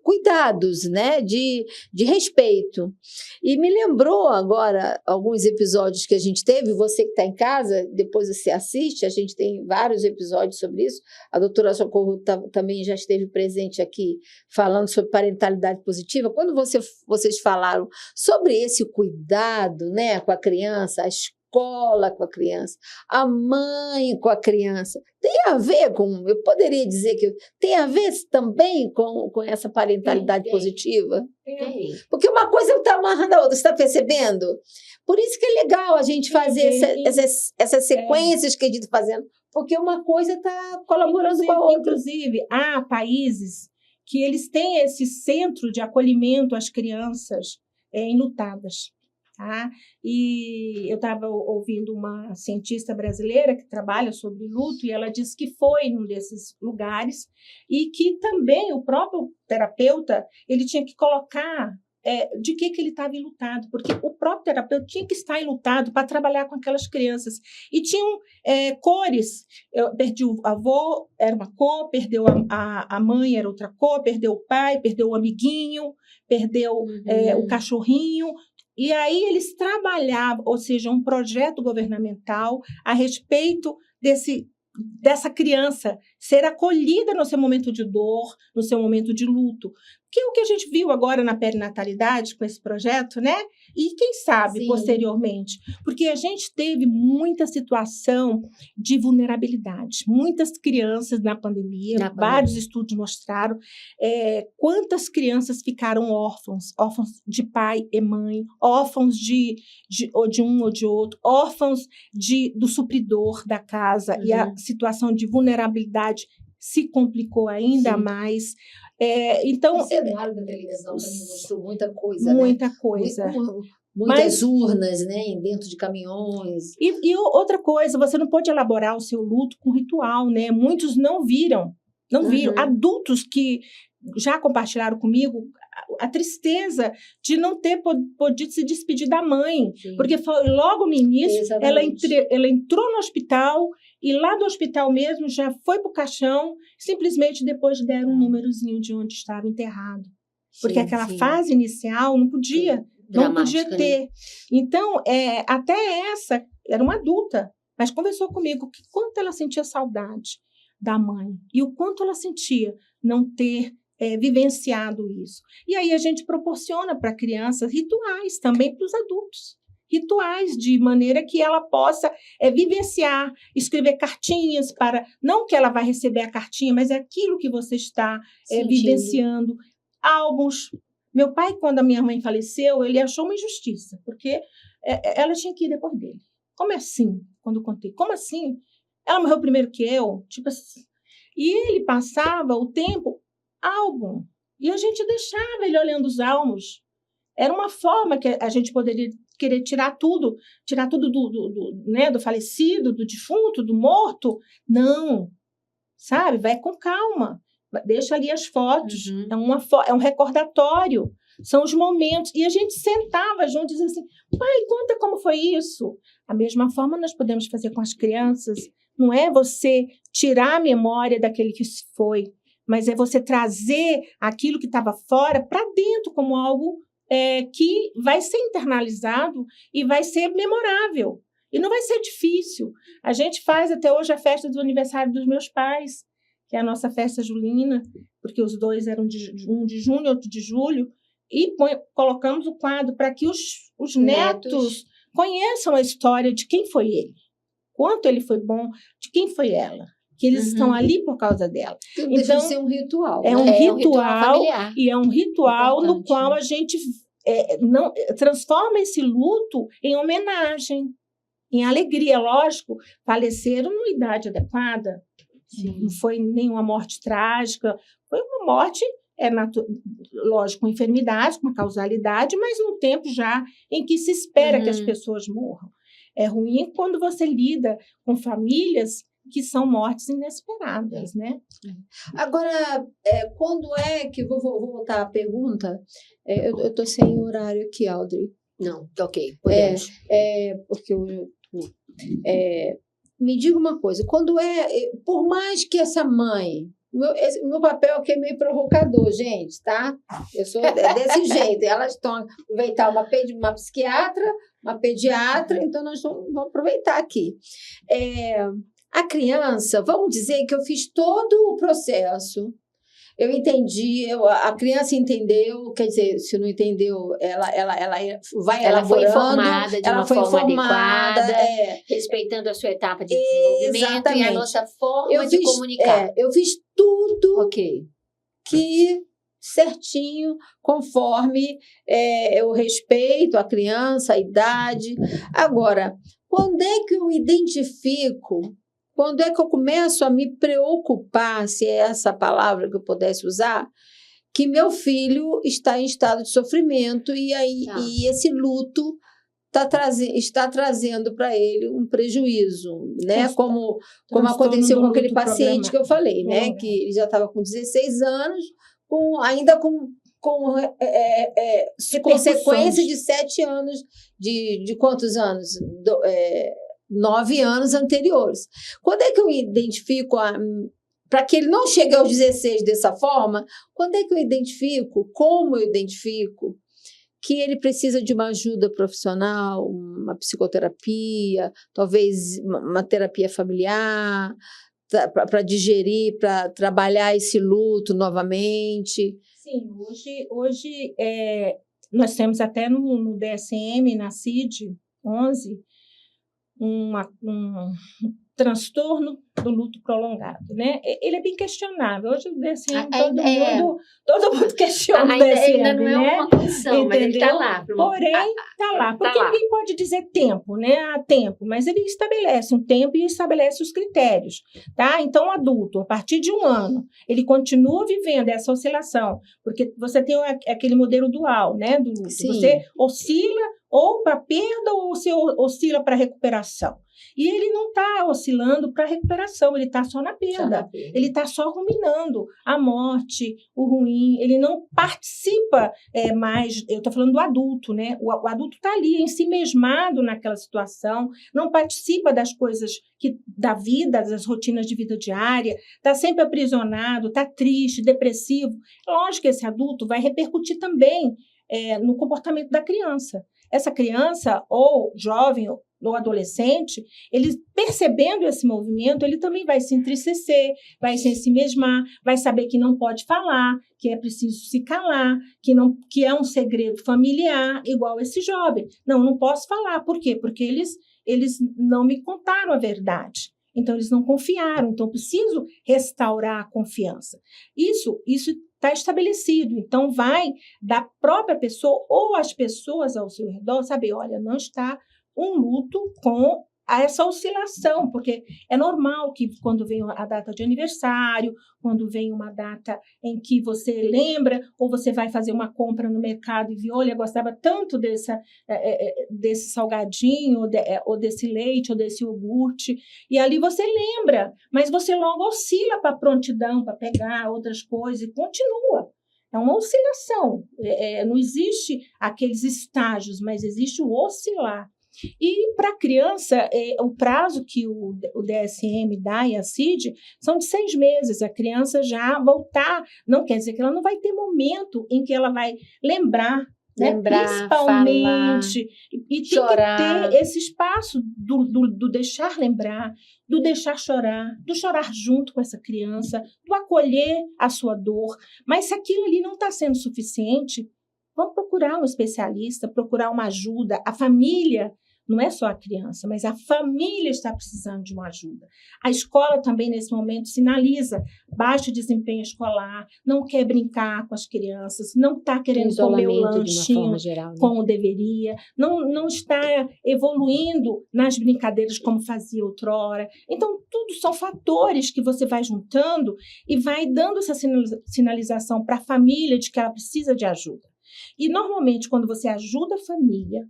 cuidados, né? De respeito. E me lembrou agora alguns episódios que a gente teve, você que está em casa, depois você assiste, a gente tem vários episódios sobre isso, a doutora Socorro também já esteve presente aqui falando sobre parentalidade positiva. Quando vocês falaram sobre esse cuidado, né, com a criança, a escola com a criança, a mãe com a criança, tem a ver com, eu poderia dizer que tem a ver também com essa parentalidade positiva? Tem. Porque uma coisa está amarrando a outra, você está percebendo? Por isso que é legal a gente fazer essas sequências que a gente está fazendo, porque uma coisa está colaborando com a outra. Inclusive, há países que eles têm esse centro de acolhimento às crianças enlutadas. Tá? E eu estava ouvindo uma cientista brasileira que trabalha sobre luto e ela disse que foi num desses lugares e que também o próprio terapeuta ele tinha que colocar de que ele estava enlutado, porque o próprio terapeuta tinha que estar enlutado para trabalhar com aquelas crianças. E tinham cores. Eu perdi o avô, era uma cor, perdeu a mãe, era outra cor, perdeu o pai, perdeu o amiguinho, perdeu o cachorrinho. E aí eles trabalhavam, ou seja, um projeto governamental a respeito dessa criança ser acolhida no seu momento de dor, no seu momento de luto. Que é o que a gente viu agora na perinatalidade com esse projeto, né? E quem sabe Sim. posteriormente. Porque a gente teve muita situação de vulnerabilidade. Muitas crianças na pandemia, vários estudos mostraram quantas crianças ficaram órfãos de pai e mãe, órfãos de um ou de outro, órfãos do supridor da casa. E a situação de vulnerabilidade se complicou ainda mais. Então, o cenário da televisão também mostrou muita coisa, muita coisa. Muitas urnas, né, dentro de caminhões. E outra coisa, você não pode elaborar o seu luto com ritual, né? Muitos não viram. Adultos que já compartilharam comigo a tristeza de não ter podido se despedir da mãe. Sim. Porque foi logo no início, ela entrou no hospital, e lá do hospital mesmo já foi para o caixão, simplesmente depois deram um númerozinho de onde estava enterrado. Porque aquela fase inicial não podia ter. Né? Então, até essa, era uma adulta, mas conversou comigo que quanto ela sentia saudade da mãe e o quanto ela sentia não ter vivenciado isso. E aí a gente proporciona para a criança rituais também para os adultos. Rituais de maneira que ela possa vivenciar, escrever cartinhas para... Não que ela vai receber a cartinha, mas é aquilo que você está vivenciando. Álbuns. Meu pai, quando a minha mãe faleceu, ele achou uma injustiça, porque ela tinha que ir depois dele. Como assim? Quando eu contei. Como assim? Ela morreu primeiro que eu? Tipo assim. E ele passava o tempo, álbum. E a gente deixava ele olhando os álbuns. Era uma forma que a gente poderia querer tirar tudo do falecido, do defunto, do morto. Não, sabe? Vai com calma. Deixa ali as fotos. É um recordatório. São os momentos. E a gente sentava junto e dizia assim, pai, conta como foi isso. Da mesma forma nós podemos fazer com as crianças. Não é você tirar a memória daquele que se foi, mas é você trazer aquilo que estava fora para dentro como algo que vai ser internalizado e vai ser memorável. E não vai ser difícil. A gente faz até hoje a festa do aniversário dos meus pais, que é a nossa festa julina, porque os dois eram um de junho e outro de julho, e colocamos o quadro para que os netos conheçam a história de quem foi ele, quanto ele foi bom, de quem foi ela. Que eles estão ali por causa dela. Então, deixa de ser um ritual. É um ritual familiar. E é um ritual no qual a gente não transforma esse luto em homenagem, em alegria. Lógico, faleceram numa idade adequada. Sim. Não foi nenhuma morte trágica, foi uma morte, lógico, com enfermidade, com uma causalidade, mas no tempo já em que se espera que as pessoas morram. É ruim quando você lida com famílias que são mortes inesperadas, né? Agora, quando é que... Vou voltar à pergunta. Eu estou sem horário aqui, Audrey. Não, ok, podemos. Porque me diga uma coisa. Quando por mais que essa mãe... Meu papel aqui é meio provocador, gente, tá? Eu sou desse jeito. Elas estão aproveitar uma psiquiatra, uma pediatra, então nós vamos aproveitar aqui. A criança, vamos dizer que eu fiz todo o processo, eu entendi, a criança entendeu, quer dizer, se não entendeu, ela vai ela foi elaborando, informada de uma forma adequada, respeitando a sua etapa de desenvolvimento. Exatamente. E a nossa forma de comunicar. Eu fiz tudo que certinho, conforme eu respeito a criança, a idade. Agora, quando é que eu identifico, quando é que eu começo a me preocupar, se é essa palavra que eu pudesse usar, que meu filho está em estado de sofrimento e esse luto está trazendo para ele um prejuízo, né? Como aconteceu com aquele paciente que eu falei, né? Que ele já estava com 16 anos, ainda com consequência de 7 anos, de quantos anos? 9 anos anteriores. Quando é que eu identifico, para que ele não chegue aos 16 dessa forma, quando é que eu identifico, como eu identifico que ele precisa de uma ajuda profissional, uma psicoterapia, talvez uma terapia familiar, para digerir, para trabalhar esse luto novamente? Sim, hoje nós temos até no DSM, na CID-11, um transtorno do luto prolongado, né? Ele é bem questionável. Hoje o DSM, todo mundo questiona o DSM, ainda não é uma condição, mas ele está lá. Porém, está lá. Porque ninguém pode dizer tempo, né? Há tempo, mas ele estabelece um tempo e estabelece os critérios, tá? Então, o adulto, a partir de 1 ano, ele continua vivendo essa oscilação, porque você tem aquele modelo dual, né? Do luto. Sim. Você oscila ou para perda ou você oscila para recuperação. E ele não está oscilando para recuperação, ele está só na perda. Ele está só ruminando a morte, o ruim. Ele não participa mais. Eu estou falando do adulto, né? O adulto está ali, ensimesmado naquela situação, não participa das coisas da vida, das rotinas de vida diária, está sempre aprisionado, está triste, depressivo. Lógico que esse adulto vai repercutir também no comportamento da criança. Essa criança, ou jovem, ou adolescente, ele percebendo esse movimento, ele também vai se entristecer, vai se ensimesmar, vai saber que não pode falar, que é preciso se calar, que é um segredo familiar, igual esse jovem. Não posso falar. Por quê? Porque eles não me contaram a verdade. Então, eles não confiaram. Então, preciso restaurar a confiança. Isso está estabelecido. Então, vai da própria pessoa ou as pessoas ao seu redor saber, olha, não está um luto com essa oscilação, porque é normal que quando vem a data de aniversário, quando vem uma data em que você lembra, ou você vai fazer uma compra no mercado e vê, olha, gostava tanto desse salgadinho, ou desse leite, ou desse iogurte, e ali você lembra, mas você logo oscila para a prontidão, para pegar outras coisas e continua. É uma oscilação, não existe aqueles estágios, mas existe o oscilar. E para a criança, o prazo que o DSM dá e a CID são de 6 meses. A criança já voltar, não quer dizer que ela não vai ter momento em que ela vai lembrar, né? Principalmente, falar, e chorar. tem que ter esse espaço do deixar lembrar, do deixar chorar, do chorar junto com essa criança, do acolher a sua dor. Mas se aquilo ali não está sendo suficiente, vamos procurar um especialista, procurar uma ajuda. A família, não é só a criança, mas a família está precisando de uma ajuda. A escola também, nesse momento, sinaliza baixo desempenho escolar, não quer brincar com as crianças, não está querendo comer o lanchinho como deveria, não está evoluindo nas brincadeiras como fazia outrora. Então, tudo são fatores que você vai juntando e vai dando essa sinalização para a família de que ela precisa de ajuda. E, normalmente, quando você ajuda a família,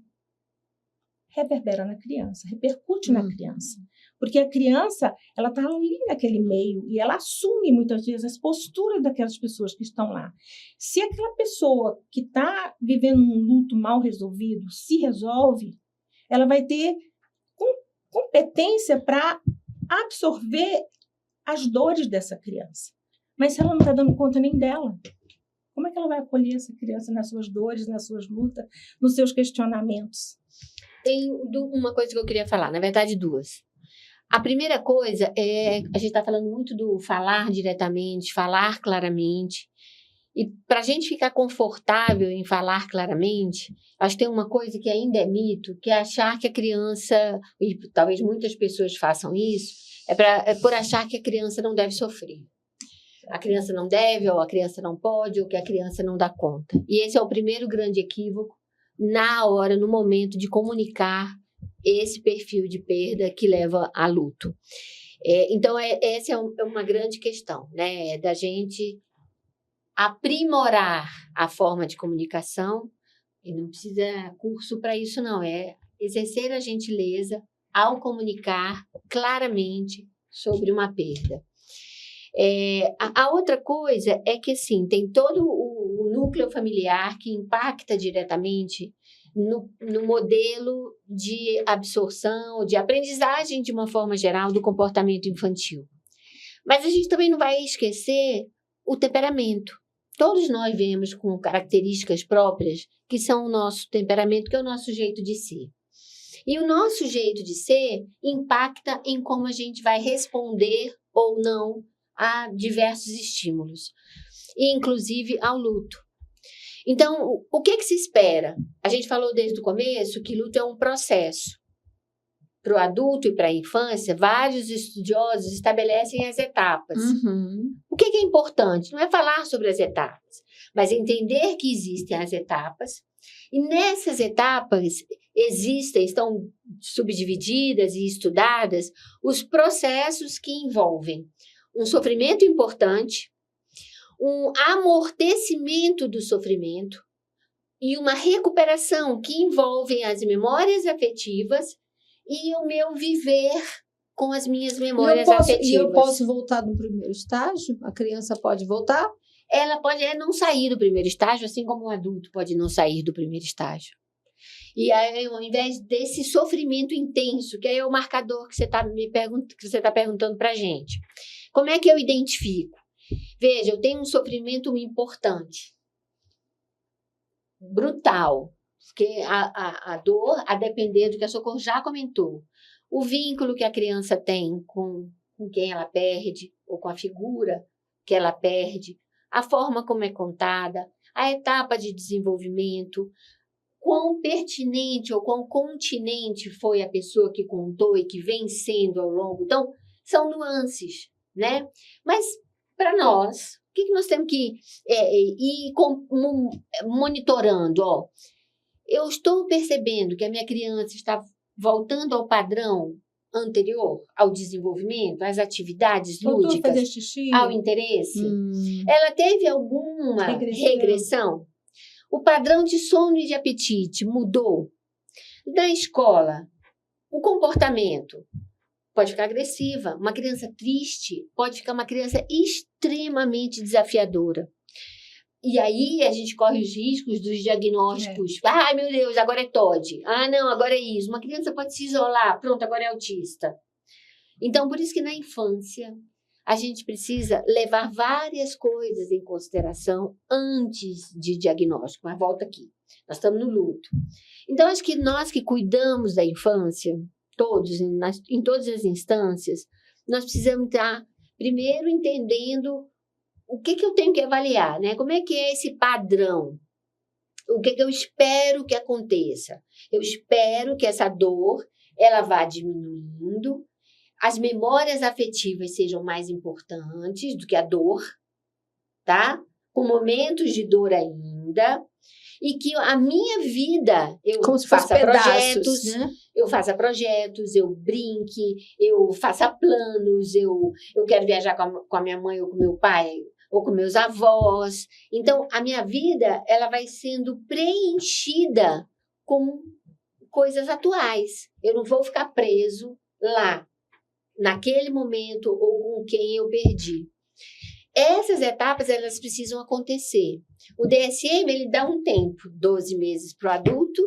reverbera na criança, repercute na criança. Porque a criança, ela está ali naquele meio e ela assume, muitas vezes, as posturas daquelas pessoas que estão lá. Se aquela pessoa que está vivendo um luto mal resolvido se resolve, ela vai ter competência para absorver as dores dessa criança. Mas se ela não está dando conta nem dela, como é que ela vai acolher essa criança nas suas dores, nas suas lutas, nos seus questionamentos? Tem uma coisa que eu queria falar, na verdade, duas. A primeira coisa a gente está falando muito do falar diretamente, falar claramente. E para a gente ficar confortável em falar claramente, acho que tem uma coisa que ainda é mito, que é achar que a criança, e talvez muitas pessoas façam isso, é por achar que a criança não deve sofrer. A criança não deve, ou a criança não pode, ou que a criança não dá conta. E esse é o primeiro grande equívoco no momento de comunicar esse perfil de perda que leva a luto. Então, essa é uma grande questão, né? Da gente aprimorar a forma de comunicação, e não precisa curso para isso, não. É exercer a gentileza ao comunicar claramente sobre uma perda. A outra coisa é que, assim, tem todo o núcleo familiar que impacta diretamente no modelo de absorção, de aprendizagem, de uma forma geral, do comportamento infantil. Mas a gente também não vai esquecer o temperamento. Todos nós vemos com características próprias, que são o nosso temperamento, que é o nosso jeito de ser. E o nosso jeito de ser impacta em como a gente vai responder ou não a diversos estímulos, e inclusive ao luto. Então, o que se espera? A gente falou desde o começo que luto é um processo. Para o adulto e para a infância, vários estudiosos estabelecem as etapas. O que é importante? Não é falar sobre as etapas, mas entender que existem as etapas, e nessas etapas estão subdivididas e estudadas os processos que envolvem um sofrimento importante, um amortecimento do sofrimento e uma recuperação que envolvem as memórias afetivas e o meu viver com as minhas memórias afetivas. E eu posso voltar do primeiro estágio? A criança pode voltar? Ela pode não sair do primeiro estágio, assim como o adulto pode não sair do primeiro estágio. E aí, ao invés desse sofrimento intenso, que é o marcador que você está perguntando para a gente. Como é que eu identifico? Veja, eu tenho um sofrimento importante, brutal, porque a dor, a depender do que a Socorro já comentou, o vínculo que a criança tem com quem ela perde, ou com a figura que ela perde, a forma como é contada, a etapa de desenvolvimento, quão pertinente ou quão continente foi a pessoa que contou e que vem sendo ao longo. Então, são nuances, né? Mas, para nós, o que nós temos que ir monitorando? Ó, eu estou percebendo que a minha criança está voltando ao padrão anterior, ao desenvolvimento, às atividades lúdicas, fazer xixi, ao interesse. Ela teve alguma regressão? O padrão de sono e de apetite mudou? Na escola, o comportamento pode ficar agressiva. Uma criança triste pode ficar uma criança extremamente desafiadora. E aí a gente corre os riscos dos diagnósticos. Ai, meu Deus, agora é TOD. Ah, não, agora é isso. Uma criança pode se isolar. Pronto, agora é autista. Então, por isso que na infância a gente precisa levar várias coisas em consideração antes de diagnóstico. Mas volta aqui. Nós estamos no luto. Então, acho que nós que cuidamos da infância, todos, em todas as instâncias, nós precisamos estar, primeiro, entendendo o que eu tenho que avaliar, né? Como é que é esse padrão? O que eu espero que aconteça? Eu espero que essa dor ela vá diminuindo, as memórias afetivas sejam mais importantes do que a dor, tá? Com momentos de dor ainda, e que a minha vida, eu faça projetos, né? Eu faça projetos, eu brinque, eu faça planos, eu quero viajar com a minha mãe ou com meu pai, ou com meus avós. Então, a minha vida, ela vai sendo preenchida com coisas atuais. Eu não vou ficar preso lá, naquele momento, ou com quem eu perdi. Essas etapas, elas precisam acontecer. O DSM, ele dá um tempo, 12 meses para o adulto,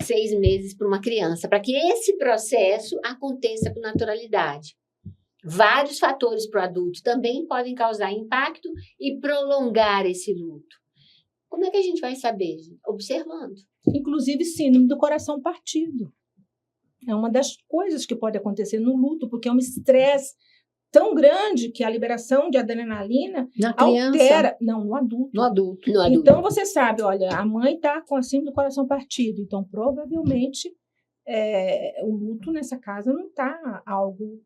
6 meses para uma criança, para que esse processo aconteça com naturalidade. Vários fatores para o adulto também podem causar impacto e prolongar esse luto. Como é que a gente vai saber? Observando. Inclusive, síndrome do coração partido. É uma das coisas que pode acontecer no luto, porque é um estresse tão grande que a liberação de adrenalina na criança altera. Não, no adulto. No adulto. Então, você sabe, olha, a mãe está com a síndrome do coração partido. Então, provavelmente, o luto nessa casa não está algo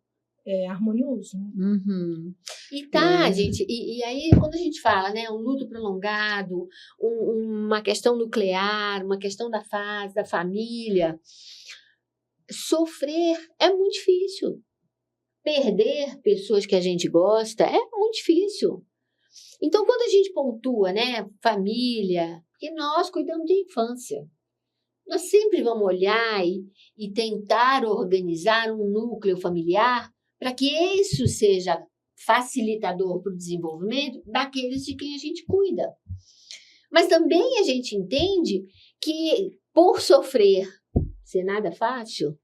harmonioso. Né? Uhum. E gente, e aí quando a gente fala, né, um luto prolongado, uma questão nuclear, uma questão da fase, da família, sofrer é muito difícil. Perder pessoas que a gente gosta é muito difícil. Então, quando a gente pontua, né, família, porque nós cuidamos de infância, nós sempre vamos olhar e tentar organizar um núcleo familiar para que isso seja facilitador para o desenvolvimento daqueles de quem a gente cuida. Mas também a gente entende que, por sofrer ser nada fácil,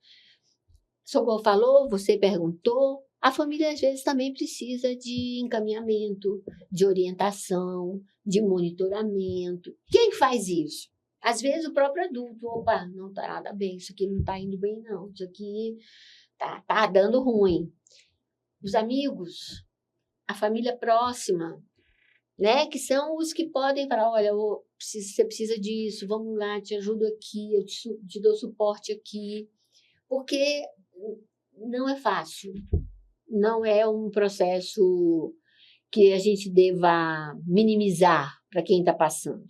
Socorro falou, você perguntou, a família às vezes também precisa de encaminhamento, de orientação, de monitoramento. Quem faz isso? Às vezes o próprio adulto, opa, não está nada bem, isso aqui não está indo bem não, isso aqui tá dando ruim. Os amigos, a família próxima, né, que são os que podem falar, olha, você precisa disso, vamos lá, te ajudo aqui, eu te dou suporte aqui, porque não é fácil, não é um processo que a gente deva minimizar para quem está passando.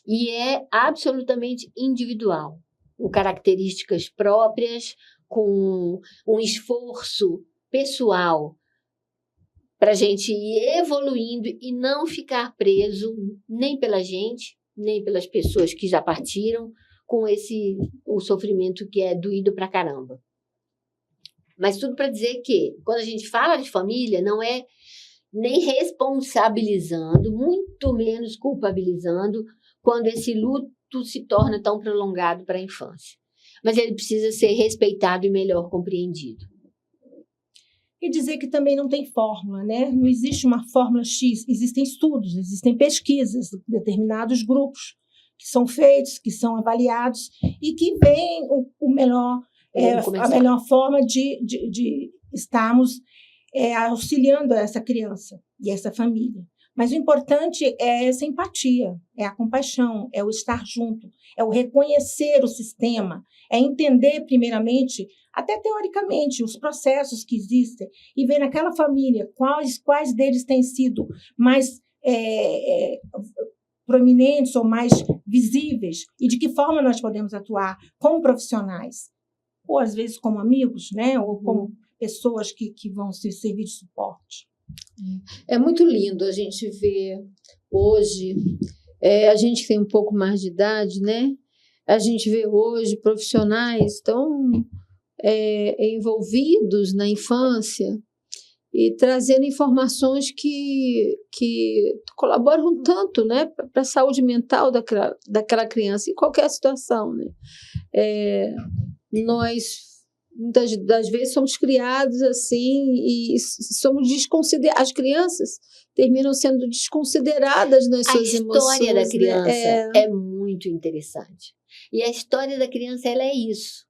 E é absolutamente individual, com características próprias, com um esforço pessoal para a gente ir evoluindo e não ficar preso nem pela gente nem pelas pessoas que já partiram, com o sofrimento que é doído pra caramba. Mas tudo para dizer que, quando a gente fala de família, não é nem responsabilizando, muito menos culpabilizando, quando esse luto se torna tão prolongado para a infância. Mas ele precisa ser respeitado e melhor compreendido. E dizer que também não tem fórmula, né? Não existe uma fórmula X, existem estudos, existem pesquisas, determinados grupos que são feitos, que são avaliados e que veem a melhor forma de estarmos auxiliando essa criança e essa família. Mas o importante é essa empatia, é a compaixão, é o estar junto, é o reconhecer o sistema, é entender primeiramente, até teoricamente, os processos que existem e ver naquela família quais deles têm sido mais prominentes ou mais visíveis e de que forma nós podemos atuar como profissionais, ou às vezes como amigos, né? Ou como pessoas que vão se servir de suporte. É muito lindo a gente ver hoje, a gente tem um pouco mais de idade, né? A gente vê hoje profissionais tão envolvidos na infância e trazendo informações que colaboram tanto, né, para a saúde mental daquela criança em qualquer situação, né? Nós muitas das vezes somos criados assim e somos desconsiderados. As crianças terminam sendo desconsideradas nas suas emoções. A história da criança é muito interessante. E a história da criança, ela é isso.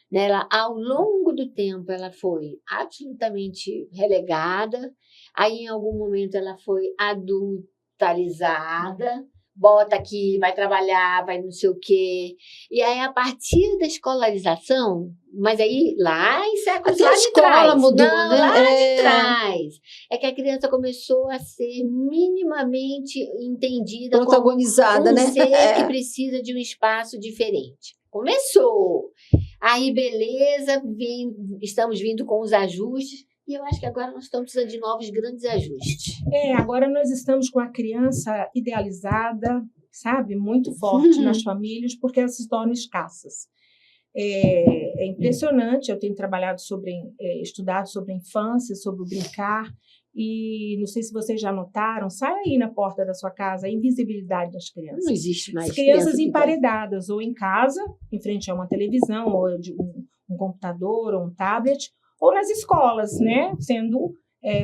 Né? Ela, ao longo do tempo, ela foi absolutamente relegada. Aí, em algum momento, ela foi adultarizada. Bota aqui, vai trabalhar, vai não sei o quê. E aí, a partir da escolarização, mas aí lá em séculos lá de trás. Mudou, não, né? Lá de trás. É que a criança começou a ser minimamente entendida protagonizada, como um né? ser que precisa de um espaço diferente. Começou. Aí, beleza, estamos vindo com os ajustes. E eu acho que agora nós estamos precisando de novos grandes ajustes. Agora nós estamos com a criança idealizada, sabe? Muito forte nas famílias, porque elas se tornam escassas. É impressionante, eu tenho estudado sobre a infância, sobre o brincar, e não sei se vocês já notaram, sai aí na porta da sua casa a invisibilidade das crianças. Não existe mais. As crianças emparedadas, ou em casa, em frente a uma televisão, ou de um computador, ou um tablet, ou nas escolas, né? Sendo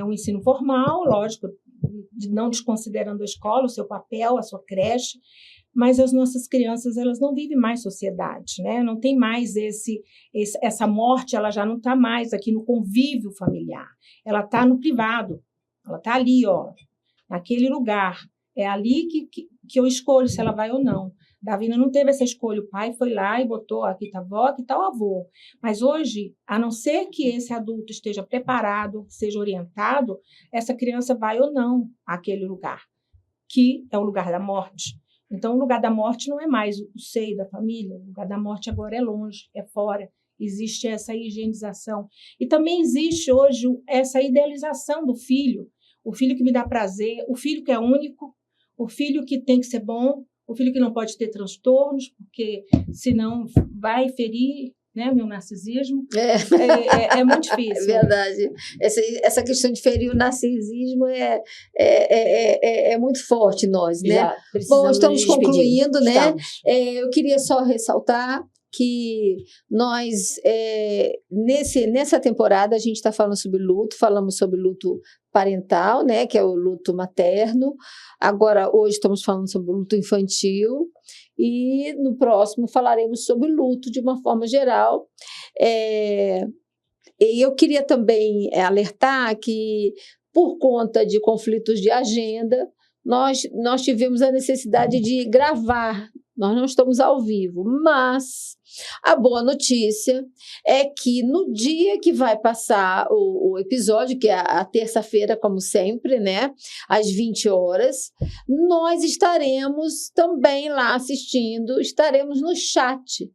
um ensino formal, lógico, não desconsiderando a escola, o seu papel, a sua creche, mas as nossas crianças, elas não vivem mais sociedade, né? Não tem mais essa morte, ela já não está mais aqui no convívio familiar, ela está no privado, ela está ali, ó, naquele lugar, é ali que eu escolho se ela vai ou não. Davina não teve essa escolha, o pai foi lá e botou, aqui está a avó, aqui está o avô. Mas hoje, a não ser que esse adulto esteja preparado, seja orientado, essa criança vai ou não àquele lugar, que é o lugar da morte. Então, o lugar da morte não é mais o seio da família, o lugar da morte agora é longe, é fora. Existe essa higienização. E também existe hoje essa idealização do filho, o filho que me dá prazer, o filho que é único, o filho que tem que ser bom, o filho que não pode ter transtornos, porque senão vai ferir, né, meu narcisismo. É muito difícil. É verdade. Essa questão de ferir o narcisismo é muito forte em nós, né? Bom, estamos concluindo, né? Eu queria só ressaltar que nós, nessa temporada, a gente está falando sobre luto, falamos sobre luto parental, né, que é o luto materno. Agora, hoje estamos falando sobre o luto infantil e no próximo falaremos sobre luto de uma forma geral. E eu queria também alertar que, por conta de conflitos de agenda, nós tivemos a necessidade de gravar. Nós não estamos ao vivo, mas a boa notícia é que no dia que vai passar o episódio, que é a terça-feira, como sempre, né, às 20 horas, nós estaremos também lá assistindo, estaremos no chat.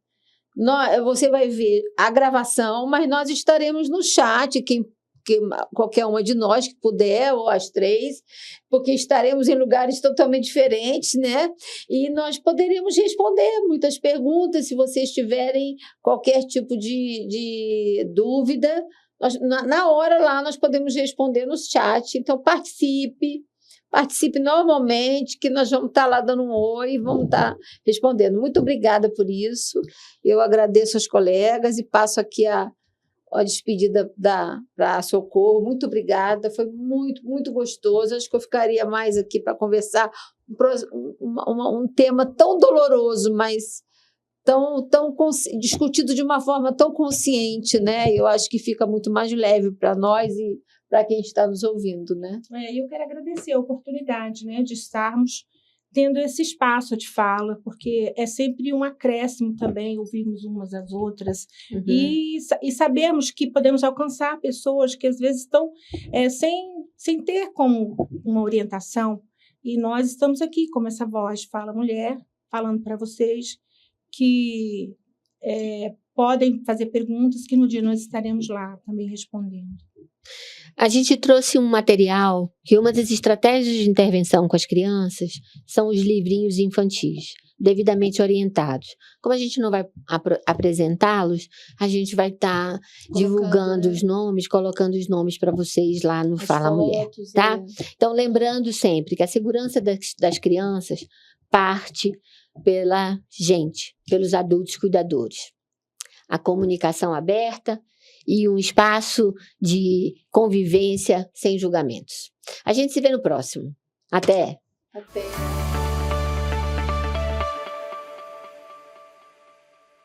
Você vai ver a gravação, mas nós estaremos no chat, quem qualquer uma de nós que puder, ou as três, porque estaremos em lugares totalmente diferentes, né? E nós poderemos responder muitas perguntas, se vocês tiverem qualquer tipo de dúvida. Na hora lá, nós podemos responder no chat. Então, participe normalmente, que nós vamos estar lá dando um oi e vamos estar respondendo. Muito obrigada por isso. Eu agradeço aos colegas e passo aqui a despedida para Socorro. Muito obrigada, foi muito, muito gostoso. Acho que eu ficaria mais aqui para conversar um tema tão doloroso, mas discutido de uma forma tão consciente, né? Eu acho que fica muito mais leve para nós e para quem está nos ouvindo, né? Eu quero agradecer a oportunidade, né, de estarmos tendo esse espaço de fala, porque é sempre um acréscimo também ouvirmos umas às outras e sabermos que podemos alcançar pessoas que às vezes estão sem ter como uma orientação, e nós estamos aqui como essa voz Fala Mulher, falando para vocês que podem fazer perguntas, que no dia nós estaremos lá também respondendo. A gente trouxe um material que uma das estratégias de intervenção com as crianças são os livrinhos infantis, devidamente orientados. Como a gente não vai apresentá-los, a gente vai estar divulgando os nomes, colocando os nomes para vocês lá no Fala Mulher, tá? Então, lembrando sempre que a segurança das crianças parte pela gente, pelos adultos cuidadores. A comunicação aberta e um espaço de convivência sem julgamentos. A gente se vê no próximo. Até! Até!